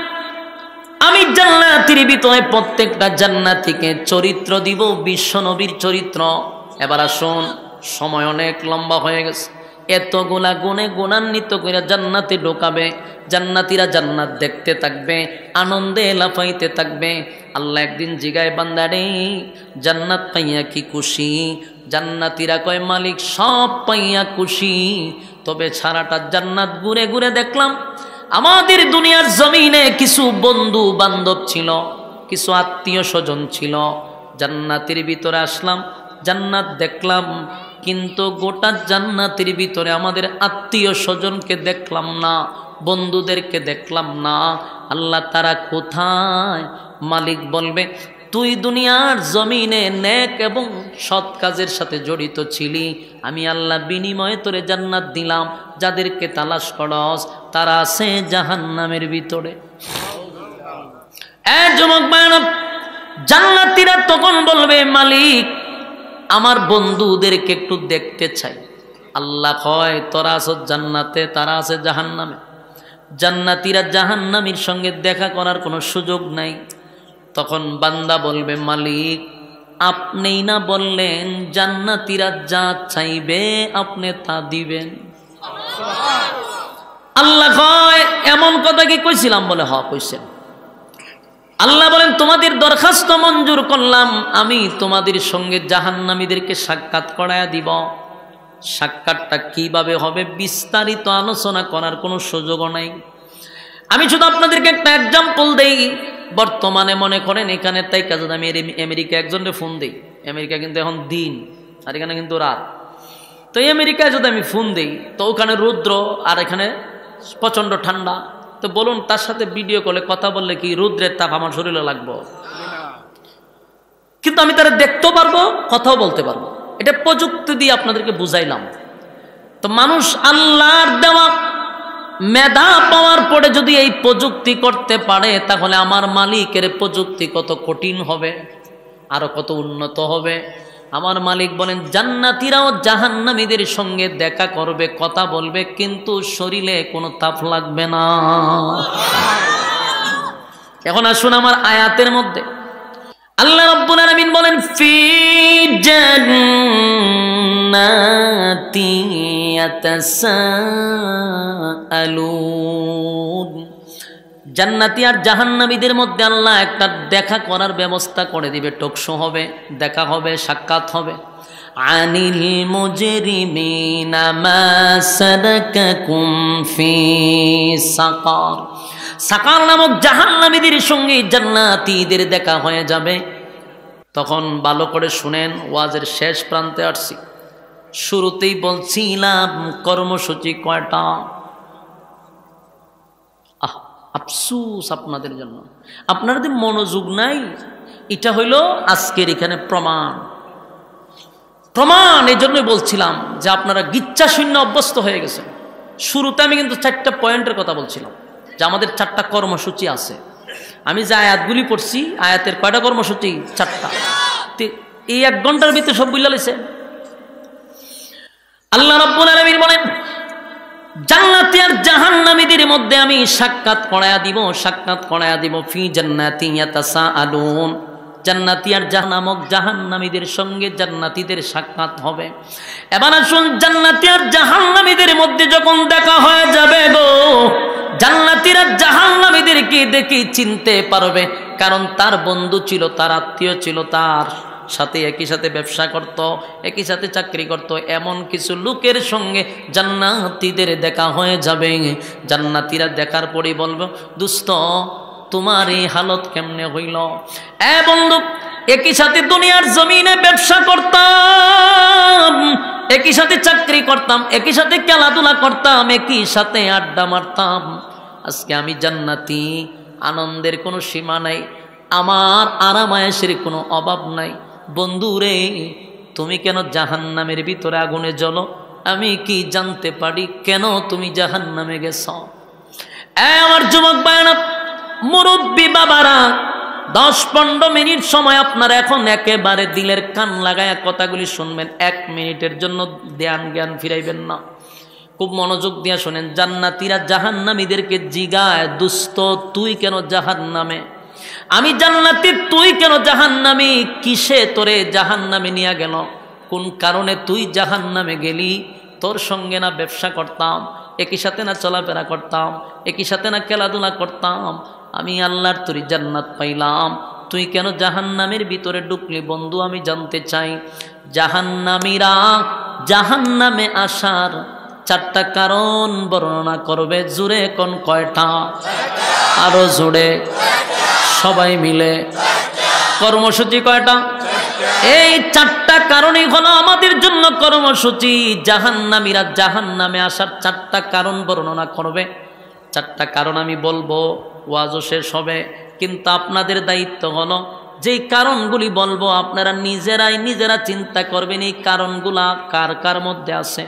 আমি জান্নাতীর ভিতরে প্রত্যেকটা জান্নাতীকে চরিত্র দিব বিশ্ব নবীর চরিত্র। এবার আসুন, সময় অনেক লম্বা হয়ে গেছে, এতগুলা গুণে গুণান্বিত করে জান্নাতে ঢোকাবে। জান্নাতীরা জান্নাত দেখতে থাকবে, আনন্দে লাফাইতে থাকবে। আল্লাহ একদিন জিগায়, বান্দারে জান্নাত পাইয়া কি খুশি? জান্নাতীরা কয়, মালিক সব পাইয়া খুশি, তবে সারাটা জান্নাত ঘুরে ঘুরে দেখলাম আমাদের দুনিয়ার জমিনে কিছু বন্ধু বান্ধব ছিল, কিছু আত্মীয় স্বজন ছিল। জান্নাতের ভিতরে আসলাম, জান্নাত দেখলাম, কিন্তু গোটা জান্নাতের ভিতরে আমাদের আত্মীয় স্বজনকে দেখলাম না, বন্ধুদেরকে দেখলাম না। আল্লাহ, তারা কোথায়? মালিক বলবে, তুই দুনিয়ার জমিনে নেক এবং সৎ কাজের সাথে জড়িত ছিলি, আমি আল্লাহ বিনিময়ে তোরে জান্নাত দিলাম। যাদেরকে তালাশ করস তারা আছে জাহান্নামের ভিতরে। যুবক ভাইরা, জান্নাতীরা তখন বলবে, মালিক আমার বন্ধুদেরকে একটু দেখতে চাই। আল্লাহ কয়, তোরা আছো জান্নাতে, তারা আছে জাহান্নামে। জান্নাতীরা জাহান্নামীর সঙ্গে দেখা করার কোনো সুযোগ নাই। তখন বান্দা বলবে, মালিক আপনিই না বললেন জান্নাতীরা যা চাইবে আপনি তা দিবেন? আল্লাহ কয়, এমন কথা কি কইছিলাম? বলে, হ কইছেন। আল্লাহ বলেন, তোমাদের দরখাস্ত মঞ্জুর করলাম, আমি তোমাদের সঙ্গে জাহান্নামীদেরকে সাক্ষাৎ করায়া দিব। সাক্ষাৎটা কিভাবে হবে বিস্তারিত আলোচনা করার কোনো সুযোগও নাই। আমি শুধু আপনাদেরকে একটা এক্সাম্পল দেই। বর্তমানে মনে করেন এখানে তাই কাজ, আমি আমেরিকা একজনকে ফোন দিই, আমেরিকা কিন্তু এখন দিন আর এখানে কিন্তু রাত। তো আমেরিকায় যদি আমি ফোন দিই, তো ওখানে রৌদ্র আর এখানে প্রচণ্ড ঠান্ডা। তো বলুন, তার সাথে ভিডিও কলে কথা বললে কি রৌদ্রের তাপ আমার শরীরে লাগবো? কিন্তু আমি তারা দেখতেও পারবো, কথাও বলতে পারবো। এটা প্রযুক্তি দিয়ে আপনাদেরকে বুঝাইলাম। তো মানুষ আল্লাহর দেওয়া মেধা পাওয়ার পরে যদি এই প্রযুক্তি করতে পারে, তাহলে আমার মালিকের প্রযুক্তি কত কঠিন হবে, আরো কত উন্নত হবে। আমার মালিক বলেন, জান্নাতীরাও জাহান্নামীদের সঙ্গে দেখা করবে, কথা বলবে, কিন্তু শরীরে কোনো তাপ লাগবে না। এখন আসুন আমার আয়াতের মধ্যে আল্লাহ রাব্বুল আলামিন বলেন, ফি জান্নাতি ইয়াতাসাআলুন। জান্নাতি আর জাহান্নামীদের মধ্যে আল্লাহ একটা দেখা করার ব্যবস্থা করে দিবে। টকশো হবে, দেখা হবে, সাক্ষাৎ হবে। আনিল মুজরিমিনা মা সালাকাকুম ফি সাকার। সাকার নামক জাহান্নামীদের সঙ্গে জান্নাতীদের দেখা হয়ে যাবে। তখন ভালো করে শুনেন, ওয়াজের শেষ প্রান্তে আসছি। শুরুতেই বলছিলাম কর্মসূচি কয়টা। আফসুস আপনাদের জন্য, আপনাদের মনোযোগ নাই। এটা হইল আজকের এখানে প্রমাণ। এই জন্যই বলছিলাম যে আপনারা গিচ্ছা শূন্য অভ্যস্ত হয়ে গেছেন। শুরুতে আমি কিন্তু 4টা পয়েন্টের কথা বলছিলাম যে আমাদের 4টা কর্মসূচি আছে। আমি যে আয়াতগুলি পড়ছি, আয়াতের কয়টা কর্মসূচি? 4টা। এই 1 ঘন্টার ভিতরে সব বুঝলা লইছে। আল্লাহ রাব্বুল আলামিন বলেন, জান্নাতি আর জাহান্নামীদের মধ্যে আমি সাক্ষাৎ করায়া দিব। ফি জান্নাতি ইয়াতাসাআলুন। জান্নাতি আর নামক জাহান্নামীদের সঙ্গে জান্নাতীদের সাক্ষাৎ হবে। এবার আসুন, জান্নাতি আর জাহান্নামীদের মধ্যে যখন দেখা হয়ে যাবে গো, জান্নাতীরা জাহান্নামীদেরকে দেখে চিনতে পারবে, কারণ তার বন্ধু ছিল, তার আত্মীয় ছিল, তার সাথে একই সাথে ব্যবসা করত, একই সাথে চাকরি করত। এমন কিছু লোকের সঙ্গে জান্নাতীদের দেখা হয়ে যাবে। জান্নাতীরা দেখার পরে বলবে, দোস্ত তোমার এই হালত কেমনে হইল? বন্ধু, একই সাথে দুনিয়ার জমিনে ব্যবসা করতাম, একই সাথে চাকরি করতাম, একই সাথে খেলাধুলা করতাম, একই সাথে আড্ডা মারতাম। আজকে আমি জান্নাতি, আনন্দের কোনো সীমা নাই, আমার আরামায়েশের কোনো অভাব নাই। বন্ধু রে, তুমি কেন জাহান্নামের ভিতরে আগুনে জ্বলো? আমি কি জানতে পারি কেন তুমি জাহান্নামে গেছ? আমার যুবক ভাইরা, মুরব্বী বাবারা, 10-15 মিনিট সময় আপনারা এখন একেবারে দিলের কান লাগায়া কথাগুলি শুনবেন। 1 মিনিটের জন্য জ্ঞান ফিরাইবেন না। খুব মনোযোগ দিয়া শোনেন। জান্নাতীরা জাহান্নামীদেরকে জিগায়, দুস্ত তুই কেন জাহান্নামে? আমি জান্নাতি, তুই কেন জাহান্নামী? কিসে তোরে জাহান্নামে নিয়ে গেল? কোন কারণে তুই জাহান্নামে গেলি? তোর সঙ্গে না ব্যবসা করতাম, একই সাথে না চলাফেরা করতাম, একই সাথে না খেলাধুলা করতাম, আমি আল্লাহর তরি জান্নাত পাইলাম, তুই কেন জাহান্নামের ভিতরে ঢুকলি? বন্ধু আমি জানতে চাই, জাহান্নামীরা জাহান্নামে আসার 4টা কারণ বর্ণনা করবে। জুড়ে কোন কয়টা? আরো জুড়ে, সবাই মিলে। কর্মসূচি কয়টা? এই 4টা কারণই হলো আমাদের জন্য কর্মসূচি। জাহান্নামীরা জাহান্নামে আসার 4টা কারণ বর্ণনা করবে। 4টা কারণ আমি বলবো, ওয়াজও শেষ হবে, কিন্তু আপনাদের দায়িত্ব হলো যেই কারণগুলি বলবো আপনারা নিজেরা চিন্তা করবেন এই কারণগুলা কার কার মধ্যে আছে।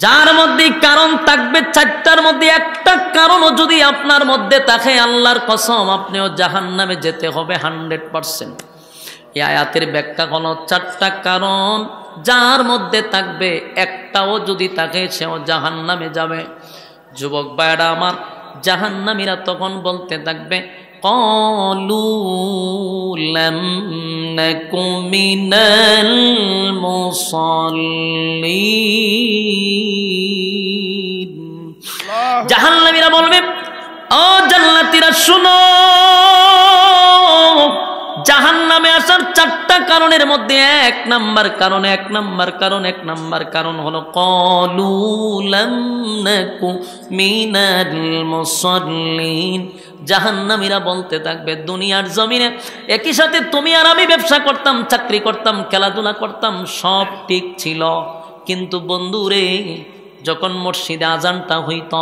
যার মধ্যে কারণ থাকবে 4টার মধ্যে একটা কারণও যদি আপনার মধ্যে থাকে, আল্লাহর কসম আপনিও জাহান্নামে যেতে হবে 100%। এই আয়াতের ব্যাখ্যা হলো 4টা কারণ যার মধ্যে থাকবে, একটাও যদি থাকে সেও জাহান্নামে যাবে। যুবক ভাইরা আমার, জাহান্নামীরা তখন বলতে থাকবে, ক্বালু লাম নাকু মিনাল মুসাল্লিন। জাহান্নামীরা বলবে, ও জান্নাতীরা শুনো, জাহান্নামে আসার 4টা কারণের মধ্যে 1 নাম্বার কারণ হলো ক্বালু লাম নাকু মিনাল মুসাল্লিন। জাহান্নামীরা বলতে থাকবে, দুনিয়ার জমিনে একই সাথে তুমি আর আমি ব্যবসা করতাম, চাকরি করতাম, খেলাধুলা করতাম, সব ঠিক ছিল, কিন্তু বন্ধুরে যখন মসজিদে আজানটা হইত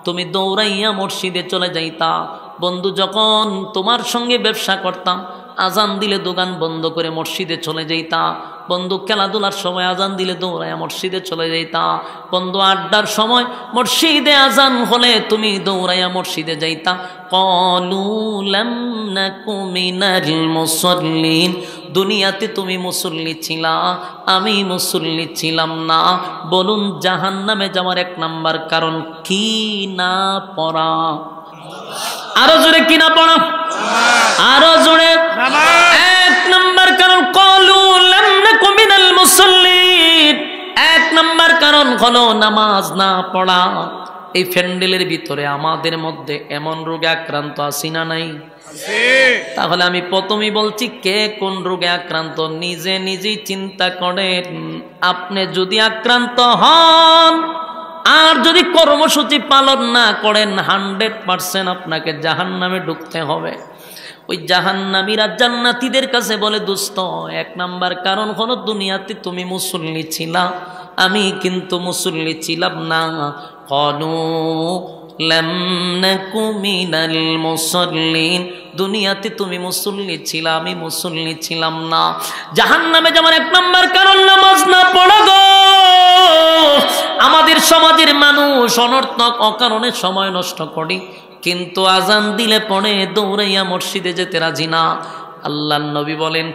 তুমি দৌড়াইয়া মসজিদে চলে যাইতা। বন্ধু যখন তোমার সঙ্গে ব্যবসা করতাম, আজান দিলে দোকান বন্ধ করে মসজিদে চলে যাইতা। বন্ধু খেলাধুলার সময় আজান দিলে দৌড়াইয়া মসজিদে চলে যাইতা। বন্ধু আড্ডার সময় মসজিদে আজান হলে তুমি দৌড়াইয়া মসজিদে যাইতা। ক্বালু লাম নাকু মিনাল মুসাল্লিন। দুনিয়াতে তুমি মুসল্লি ছিলা, আমি মুসল্লি ছিলাম না। বলুন জাহান্নামে যাওয়ার 1 নাম্বার কারণ কি? না পড়া। আরো জোরে কি না পড়া? আরো জোরে। 1 নাম্বার কারণ ক্বালু লাম নাকু মিনাল মুসাল্লিন। 1 নাম্বার কারণ হলো নামাজ না পড়া। এই প্যান্ডেলের ভিতরে আমাদের মধ্যে এমন রোগে আক্রান্ত আছি না নাই? তাহলে আমি প্রথমেই বলছি, কে কোন রোগে আক্রান্ত নিজেই চিন্তা করেন। আপনি যদি আক্রান্ত হন আর যদি কর্মসূচি পালন না করেন, 100% আপনাকে জাহান্নামে ঢুকতে হবে। ওই জাহান্নামীরা জান্নাতীদের কাছে বলে, দোস্ত 1 নাম্বার কারণ হলো দুনিয়াতে তুমি মুসল্লি ছিলা, আমি কিন্তু মুসল্লি ছিলাম না। ক্বালু লাম নাকু মিনাল মুসাল্লিন। দুনিয়াতে তুমি মুসল্লি ছিলা, আমি মুসল্লি ছিলাম না। জাহান্নামে যাওয়ার 1 নাম্বার কারণ নামাজ না পড়া গো। আমাদের সমাজের মানুষ অনর্থক অকারণে সময় নষ্ট করি, কিন্তু আজান দিলে পড়ে দৌড়াইয়া মসজিদে যেতে রাজি না। আল্লাহর নবী বলেন,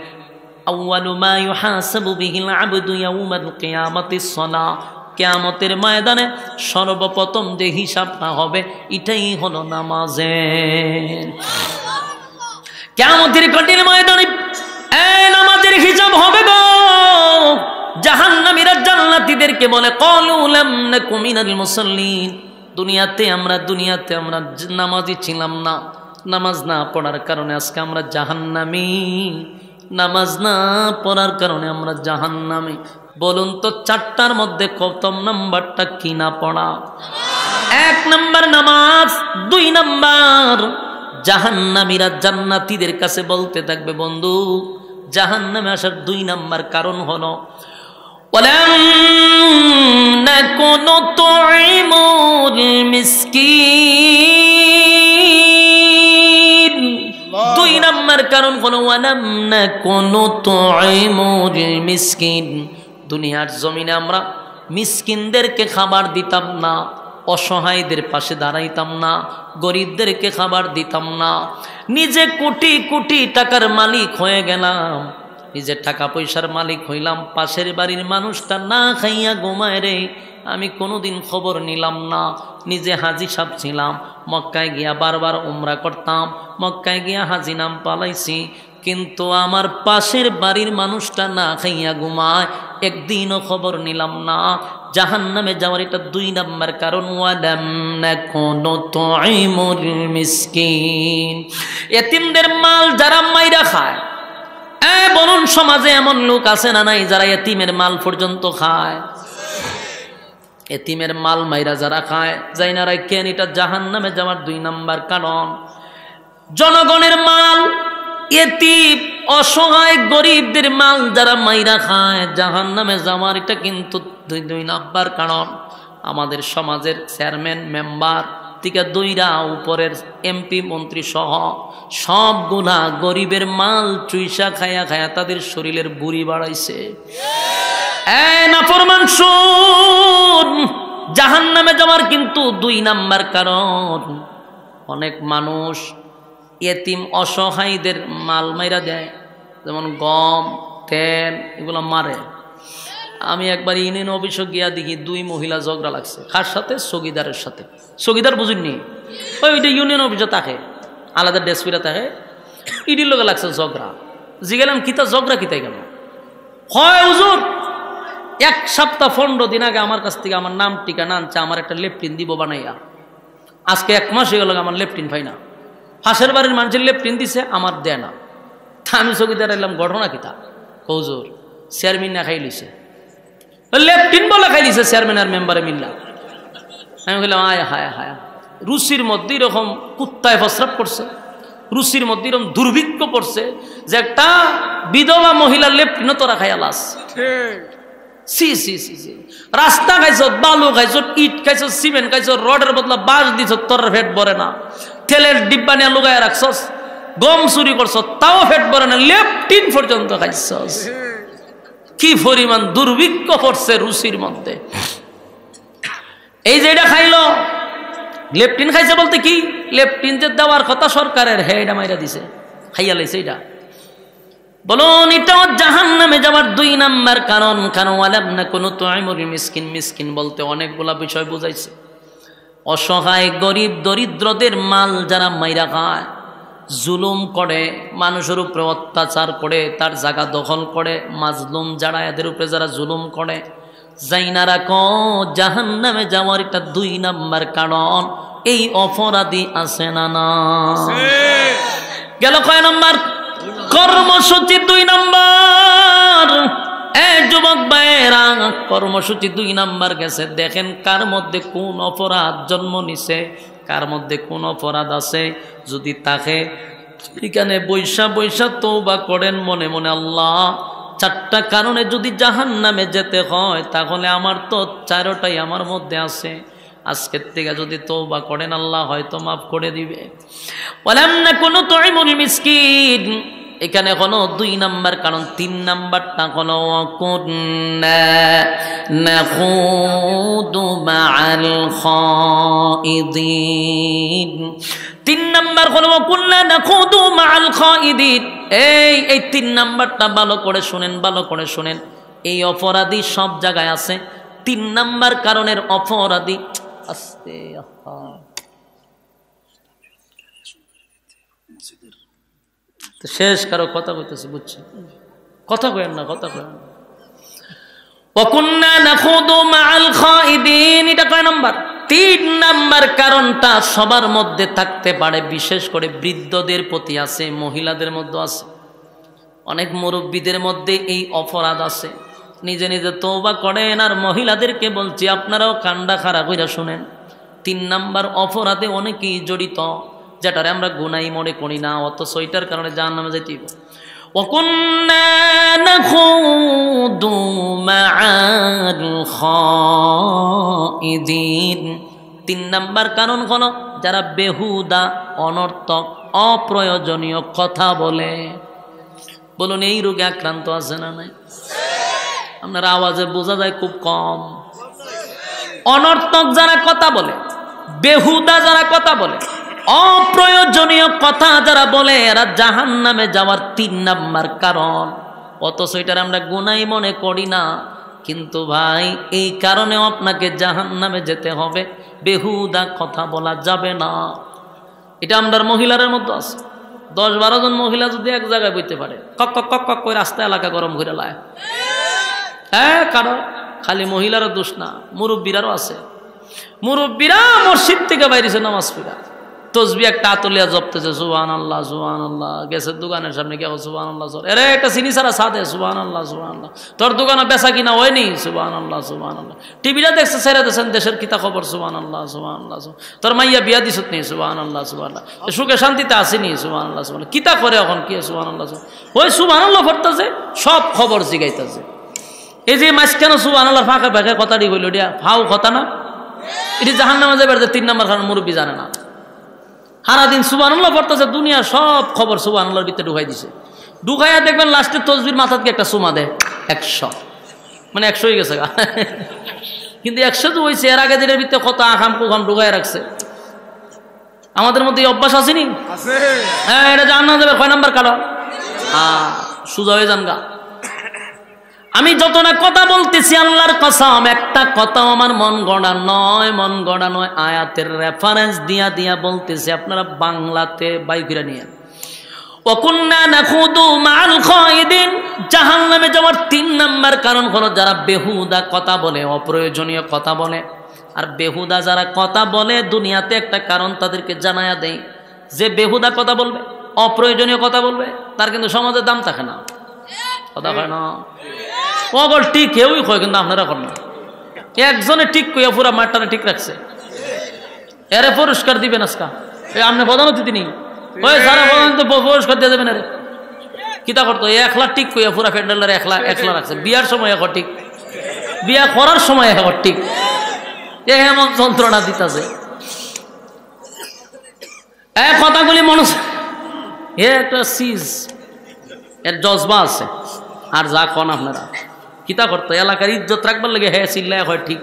আউয়ালু মা ইউহাসাবু বিহিল আবদু ইয়াউমাল কিয়ামাতিস সালাহ। কিয়ামতের ময়দানে সর্বপ্রথম যে হিসাবটা হবে এটাই হলো নামাজের। কিয়ামতের কঠিন ময়দানে এই নামাজের হিসাব হবে গো। জাহান্নামীরা জান্নাতীদেরকে বলে, ক্বালু লাম নাকু মিনাল মুসাল্লিন। দুনিয়াতে আমরা নামাজি ছিলাম না, নামাজ না পড়ার কারণে আজকে আমরা জাহান্নামী। নামাজ না পড়ার কারণে আমরা জাহান্নামী। বলুন তো 4টার মধ্যে প্রথম নাম্বারটা কি? না পড়া। 1 নাম্বার নামাজ। 2 নাম্বার জাহান্নামীরা জান্নাতীদের কাছে বলতে থাকবে, বন্ধু জাহান্নামে আসার 2 নাম্বার কারণ হলো ওয়ালাম নাকু নুতঈমুল মিসকিন। 2 নাম্বার কারণ হলো ওয়ালাম নাকু নুতঈমুল মিসকিন। দুনিয়ার জমিনে আমরা মিসকিনদেরকে খাবার দিতাম না। অসহায়দের পাশে দাঁড়াইতাম না, গরিবদেরকে খাবার দিতাম না। নিজে কোটি কোটি টাকার মালিক হয়ে গেলাম, নিজে টাকা পয়সার মালিক হইলাম, পাশের বাড়ির মানুষটা না খাইয়া ঘুমায় রে, আমি কোনোদিন খবর নিলাম না। নিজে হাজি সাহেব ছিলাম, মক্কায় গিয়া বারবার উমরা করতাম, মক্কায় গিয়া হাজি নাম পালাইছি, কিন্তু আমার পাশের বাড়ির মানুষটা না খাইয়া ঘুমায়, একদিনও খবর নিলাম না। জাহান্নামে যাওয়ার এটা 2 নাম্বার কারণ। ওয়ালাম নাকুনু তুইমুল মিসকিন, এতিমদের মাল যারা মাইরা খায়। বলুন সমাজে এমন লোক আছে না নাই যারা এতিমের মাল পর্যন্ত খায়? এতিমের মাল মাইরা যারা খায়, যাই না রাখেন, এটা জাহান্নামে যাওয়ার 2 নাম্বার কারণ। জনগণের মাল, এতিম অসহায় গরিবদের মাল যারা মাইরা খায়, জাহান্নামে যাওয়ার এটা কিন্তু 2 নাম্বার কারণ। আমাদের সমাজের চেয়ারম্যান মেম্বার থেকে দইরা উপরের এমপি মন্ত্রী সহ সবগুলা গরিবের মাল চুইসা খায়া খায়া তাদের শরীরের বুড়ি বাড়াইছে। নাফরমান শুন, জাহান্নামে যাওয়ার কিন্তু 2 নাম্বার কারণ। অনেক মানুষ এতিম অসহায়দের মাল মাইরা দেয়, যেমন গম, তেল, এগুলো মারে। আমি একবার ইউনিয়ন অফিসে গিয়া দেখি 2 মহিলা ঝগড়া লাগছে। কার সাথে? চৌকিদারের সাথে। চৌকিদার বুঝুননি, ওইটা ইউনিয়ন অফিসে থাকে, আলাদা ডেস্পিরা থাকে, ইডির লোকে লাগছে ঝগড়া। জিগেলাম কিতা ঝগড়া কিতাই কেন? হয় হুজুর, 1 সপ্তাহ 15 দিন আগে আমার কাছ থেকে আমার নাম ঠিকানা আনছে, আমার একটা লেপটিন দিব বানাইয়া। আজকে 1 মাস হয়ে গেল আমার লেপটিন পাই না। পাশের বাড়ির মানুষের লেপটিন দিছে, আমার দেয় না। আমি চৌকিদার এলাম, ঘটনা কিতা? হুজুর চেয়ারম্যান না খাই লিছে, লেপটিন বলে খাই লিছে চেয়ারম্যান আর মেম্বারে মিল্লা। আমি বললাম আয় হায় হায়, রুচির মধ্যে এরকম কুত্তায় প্রস্রাব করছে, রুচির মধ্যে এরকম দুর্ভিক্ষ পড়ছে যে একটা বিধবা মহিলার লেপটিনও তোরা খাই আলাস। সি সি সি সি, রাস্তা খাইছ, বালু খাইছ, ইট খাইছ, সিমেন্ট খাইছ, রডের বদলা বাঁশ দিছ, তোর ফেট ভরে না। তেলের ডিব্বা নিয়ে লুকায় রাখছস, গম চুরি করছ, তাও ফেট ভরে না, লেপটিন পর্যন্ত খাইছস। কি পরিমাণ দুর্ভিক্ষ পড়ছে রুচির মধ্যে। এই যে এটা খাইলো, লেপটিন খাইছে বলতে কি, লেপটিন যে দেওয়ার কথা সরকারের, হে এটা মাইরা দিছে, খাইয়া লাইছে। এটা বলুন, এটাও জাহান্নামে যাওয়ার 2 নাম্বার কারণ। কারণ ওয়ালাম নাকুনু তুইমুল মিসকিন, মিসকিন বলতে অনেকগুলা বিষয় বুঝাইছে। অসহায় গরিব দরিদ্রদের মাল যারা মাইরা খায়, জুলুম করে, মানুষের উপরে অত্যাচার করে, তার জায়গা দখল করে, মাজলুম যারা, এদের উপরে যারা জুলুম করে, যাইনা রাখো জাহান্নামে যাওয়ার এটা 2 নাম্বার কারণ। এই অপরাধী আছে না না? গেল কয় নাম্বার? কর্মসূচি 2 নাম্বার। যুবক ভাইয়েরা, কর্মসূচি 2 নাম্বার গেছে। দেখেন কার মধ্যে কোন অপরাধ জন্ম নিছে, কার মধ্যে কোন অপরাধ আছে। যদি তাকে এখানে বৈশা বৈশা তওবা করেন মনে মনে, আল্লাহ 4টা কারণে যদি জাহান্নামে যেতে হয়, তাহলে আমার তো 4টাই আমার মধ্যে আছে। আজকের থেকে যদি তওবা করেন, আল্লাহ হয়তো মাফ করে দিবে। ওয়ালাম নাকুনু তুইমুল মিসকিন, এখানে কোনো 2 নাম্বার কারণ। 3 নাম্বারটা হলো কুন্না নাখুদু মাআল খাইদিন। 3 নাম্বার হলো কুন্না নাখুদু মাআল খাইদিন। এই 3 নাম্বারটা ভালো করে শুনেন, ভালো করে শুনেন। এই অপরাধী সব জায়গায় আছে। 3 নাম্বার কারণের অপরাধী আস্তে শেষ কারো কথা কইতেছে, বুঝছি, কথা কইেন না, কথা কইেন না। ওয়াকুন্না নাখুদু মাআল খাইদিন, এটা কয় নাম্বার? 3 নাম্বার কারণটা সবার মধ্যে থাকতে পারে, বিশেষ করে বৃদ্ধদের প্রতি আছে, মহিলাদের মধ্যে আছে, অনেক মুরব্বীদের মধ্যে এই অপরাধ আছে। নিজে নিজে তওবা করেন। আর মহিলাদেরকে বলছি, আপনারাও কান্ডা খাড়া কইরা শুনেন। 3 নাম্বার অপরাধে অনেকেই জড়িত, যেটারে আমরা গুনাই মনে করি না, অথচ ওইটার কারণে জাহান্নামে যেতে হবে। ওয়াকুন্না নাখুদু মাআল খাইদিন। 3 নাম্বার কারণ হলো যারা বেহুদা, অনর্থক, অপ্রয়োজনীয় কথা বলে। বলুন এই রোগে আক্রান্ত আছে না নাই? আপনার আওয়াজে বোঝা যায় খুব কম। অনর্থক যারা কথা বলে, বেহুদা যারা কথা বলে, অপ্রয়োজনীয় কথা যারা বলে, এরা জাহান্নামে যাওয়ার 3 নাম্বার কারণ। অথচ এটার আমরা গুনাহ মনে করি না, কিন্তু ভাই এই কারণেও আপনাকে জাহান্নামে যেতে হবে। বেহুদা কথা বলা যাবে না। এটা আমরা মহিলাদের মধ্যে আছে। 10-12 জন মহিলা যদি এক জায়গায় বইতে পারে, কক কক কক কক করে রাস্তা এলাকা গরম করে লায়। হ্যাঁ, কারণ খালি মহিলারও দোষ না, মুরব্বীরারও আছে। মুরব্বীরা মসজিদ থেকে বাইরেছে নামাজ পড়া, তসবি একটা আতলিয়া জপতেছে, সুবহানাল্লাহ সুবহানাল্লাহ। গেছে দোকানের সামনে গিয়ে সুবহানাল্লাহ, এরে একটা চিনি সারা সাদে, সুবহানাল্লাহ সুবহানাল্লাহ। তোর দোকানে বেচা কিনা হয়নি, সুবহানাল্লাহ সুবহানাল্লাহ। টিভিটা দেখছে, ছেড়ে দিয়েছেন দেশের কিতা খবর, সুবহানাল্লাহ সুবহানাল্লাহ। তোর মাইয়া বিয়া দিছত নি, সুবহানাল্লাহ সুবহানাল্লাহ। সুখে শান্তিতে আসেনি, সুবহানাল্লাহ সুবহানাল্লাহ। কিতা করে এখন কি, সুবহানাল্লাহ। ওই সুবহানাল্লাহ পড়তেছে, সব খবর জিগাইতেছে। এই যে মাছ কেন সুবহানাল্লাহ ফাঁকা ফাঁকা কথাটি হইল, এটা ফাও কথা না? এটি জাহান্নামে যাবে 3 নাম্বার কারণ মুরব্বী জানে না। সারাদিন সুবহানাল্লাহ পড়তেছে, দুনিয়ার সব খবর সুবহানাল্লাহর ভিতরে ঢুকাই দিছে। ঢুকাইয়া দেখবেন লাস্টে তসবির মাথাতে একটা সুমা দেয় 100, মানে 100 হয়ে গেছে। কিন্তু 100 তো হয়েছে, এর আগে দিনের ভিতরে কত আখাম কুখাম ঢুকাই রাখছে। আমাদের মধ্যে এই অভ্যাস আসেনি? হ্যাঁ, এটা জাহান্নামে যাবে কয় নাম্বার কারণ? সুজা হয়ে যান গা। আমি যত না কথা বলতেছি আল্লাহর কসম, একটা কথাও আমার মন গড়া নয়, মন গড়া নয়। আয়াতের রেফারেন্স দিয়া দিয়া বলতেছি, আপনারা বাংলাতে বাইকুরা নিয়ে। ওয়াকুন্না নাখুদু মাআল খায়িদিন, জাহান্নামে যাওয়ার 3 নাম্বার কারণ হলো যারা বেহুদা কথা বলে, অপ্রয়োজনীয় কথা বলে। আর বেহুদা যারা কথা বলে, দুনিয়াতে একটা কারণ তাদেরকে জানায়া দেয়, যে বেহুদা কথা বলবে, অপ্রয়োজনীয় কথা বলবে, তার কিন্তু সমাজে দাম থাকে না, কথা হয় না। ওগল ঠিক কেউই কয়, কিন্তু আপনারা করেন না। একজনে ঠিক কইয়া পুরা মাঠটারে ঠিক রাখছে, এরে পুরস্কার দিবেন আজকা। আপনি প্রধান অতিথি নেই, ওই সারা প্রধান তো পুরস্কার দিয়ে দেবেন। আরে কিতা করতো, 1 লাখ ঠিক কইয়া পুরা ফেডারেলের 1 লাখ রাখছে। বিয়ার সময় এখন ঠিক, বিয়া করার সময় এখন ঠিক, এমন যন্ত্রণা দিতেছে। কথাগুলি মানুষ একটা সিজ, এর জজবা আছে। আর যা কন আপনারা কিতা করতো, এলাকার ইজ্জত রাখবার লাগে হ্যাঁ চিল্লায় হয় ঠিক।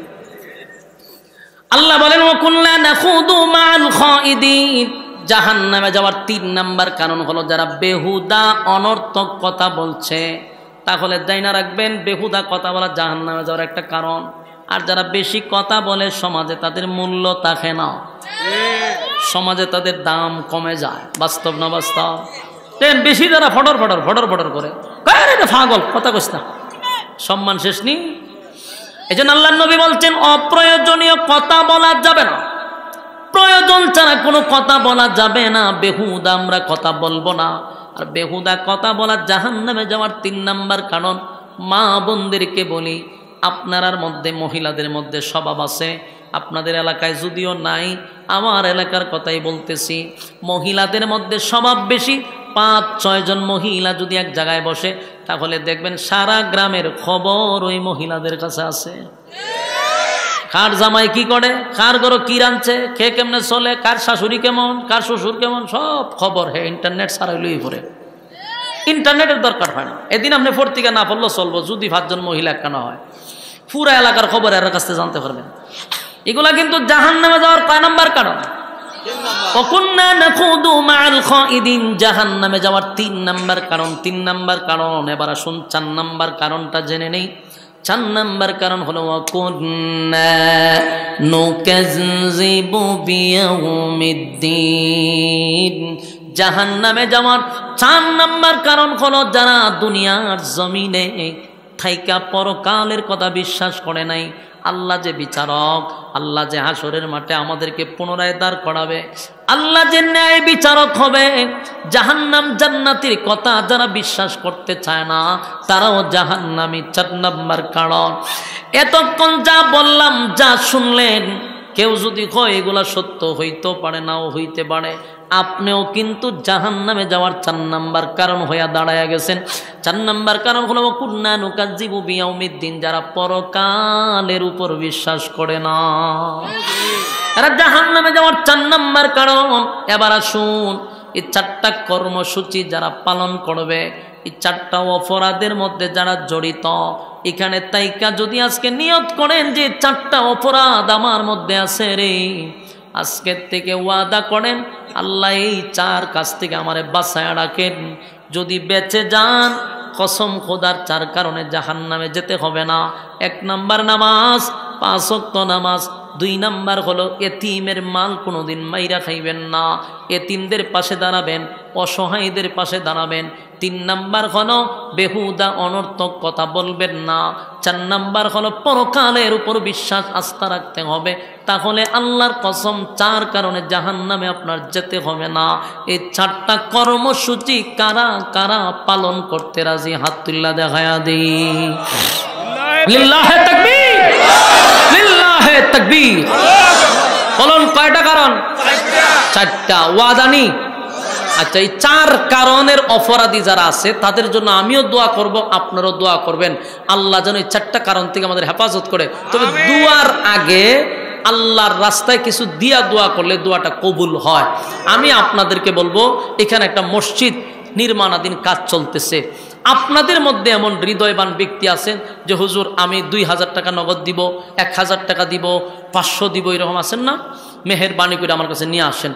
আল্লাহ বলেন ওয়াকুল্লা নাখুদু মাআল খায়িদিন, জাহান্নামে যাওয়ার 3 নাম্বার কারণ হলো যারা বেহুদা অনর্থক কথা বলছে। তাহলে জানা রাখবেন, বেহুদা কথা বলা জাহান্নামে যাওয়ার একটা কারণ। আর যারা বেশি কথা বলে, সমাজে তাদের মূল্য থাকে না, সমাজে তাদের দাম কমে যায়। বাস্তব না বাস্তব? বেশি যারা ফটর ফটর ফটর ফটর করে, পাগল কথা কইস না, সম্মান শেষ নি। এই জন্য আল্লাহর নবী বলছেন, অপ্রয়োজনীয় কথা বলা যাবে না, প্রয়োজন ছাড়া কোনো কথা বলা যাবে না। বেহুদা আমরা কথা বলবো না। আর বেহুদা কথা বলা জাহান্নামে যাওয়ার 3 নাম্বার কারণ। মা বোনদেরকে বলি, আপনার মধ্যে, মহিলাদের মধ্যে স্বভাব আছে, আপনাদের এলাকায় যদিও নাই, আমার এলাকার কথাই বলতেছি। মহিলাদের মধ্যে স্বভাব বেশি। 5-6 জন মহিলা যদি এক জায়গায় বসে, তাহলে দেখবেন সারা গ্রামের খবর ওই মহিলাদের কাছে আছে। কার জামাই কি করে, কার ঘরে কি রাঁধছে, কে কেমনে চলে, কার শাশুড়ি কেমন, কার শ্বশুর কেমন, সব খবর হে ইন্টারনেট ছাড়াই লই পড়ে। ইন্টারনেটের দরকার হয় না। এদিন আপনি পত্রিকা না পড়লেও চলবো, যদি 5 জন মহিলা একখানা হয়, পুরা এলাকার খবর এর কাছ থেকে জানতে পারবেন। এগুলা কিন্তু জাহান্নামে যাওয়ার কয় নাম্বার কারণ? ওয়াকুন্না নাখুদু মাআল খায়িদিন, জাহান্নামে যাওয়ার 3 নাম্বার কারণ। 3 নাম্বার কারণ। এবার আসুন 4 নাম্বার কারণটা জেনে নেই। 4 নাম্বার কারণ হলো ওয়াকুন্না নুকাযযিবু বিয়াউমিদ্দিন, জাহান্নামে যাওয়ার 4 নাম্বার কারণ হলো যারা দুনিয়ার জমিনে থাইকা পরকালের কথা বিশ্বাস করে নাই। আল্লাহ যে বিচারক, আল্লাহ যে হাসরের মাঠে আমাদেরকে পুনরায় দাঁড় করাবে, আল্লাহ যে ন্যায় বিচারক হবে, জাহান্নাম জান্নাতের কথা যারা বিশ্বাস করতে চায় না, তারাও জাহান্নামী। 4 নাম্বার কারণ। এতক্ষণ যা বললাম, যা শুনলেন, কেউ যদি কয় এগুলা সত্য, হইতেও পারে, নাও হইতে পারে, আপনিও কিন্তু জাহান্নামে যাওয়ার 4 নাম্বার কারণ হইয়া দাঁড়ায়া গেছেন। 4 নাম্বার কারণ হলো কুন্না নুকাযযিবু বিয়াউমিদ্দিন, যারা পরকালের উপর বিশ্বাস করে না, এরা জাহান্নামে যাওয়ার 4 নাম্বার কারণ। এবার আসুন, এই 4টা কর্মসূচি যারা পালন করবে, এই 4টা অপরাধের মধ্যে যারা জড়িত, এখানে তাইকা যদি আজকে নিয়ত করেন যে 4টা অপরাধ আমার মধ্যে আছে রে, আজকের থেকে ওয়াদা করেন আল্লাহ এই 4 কাজ থেকে আমারে বাঁচায় রাখেন। যদি বেঁচে যান কসম খোদার 4 কারণে জাহান্নামে যেতে হবে না। 1 নাম্বার নামাজ, 5 ওয়াক্ত নামাজ। 2 নাম্বার হলো এতিমের মাল কোনোদিন মাইরা খাইবেন না, এতিমদের পাশে দাঁড়াবেন, অসহায়দের পাশে দাঁড়াবেন। 3 নাম্বার হলো বেহুদা অনর্থক কথা বলবেন না। 4 নাম্বার হলো পরকালের উপর বিশ্বাস আস্থা রাখতে হবে। তাহলে আল্লাহর কসম 4 কারণে জাহান্নামে আপনার যেতে হবে না। এই 4টা কর্মসূচি কারা কারা পালন করতে রাজি হাত তুল্লা দেখায়া দিই। লিল্লাহে তাকবীর, লিল্লাহে তাকবীর। বলুন কয়টা কারণ? 4টা। ওয়াদানি। আচ্ছা, এই 4 কারণের অপরাধী যারা আছে তাদের জন্য আমিও দোয়া করব, আপনারাও দোয়া করবেন আল্লাহ যেন এই 4টা কারণ থেকে আমাদের হেফাজত করে। তবে দোয়ার আগে আল্লাহর রাস্তায় কিছু দিয়া দোয়া করলে দোয়াটা কবুল হয়। আমি আপনাদেরকে বলবো, এখানে একটা মসজিদ নির্মাণাধীন কাজ চলতেছে। আপনাদের মধ্যে এমন হৃদয়বান ব্যক্তি আছেন যে হুজুর আমি 2000 টাকা নগদ দিব, 1000 টাকা দিব, 500 দিব, এরকম আছেন না? মেহেরবানি করে আমার কাছে নিয়ে আসেন।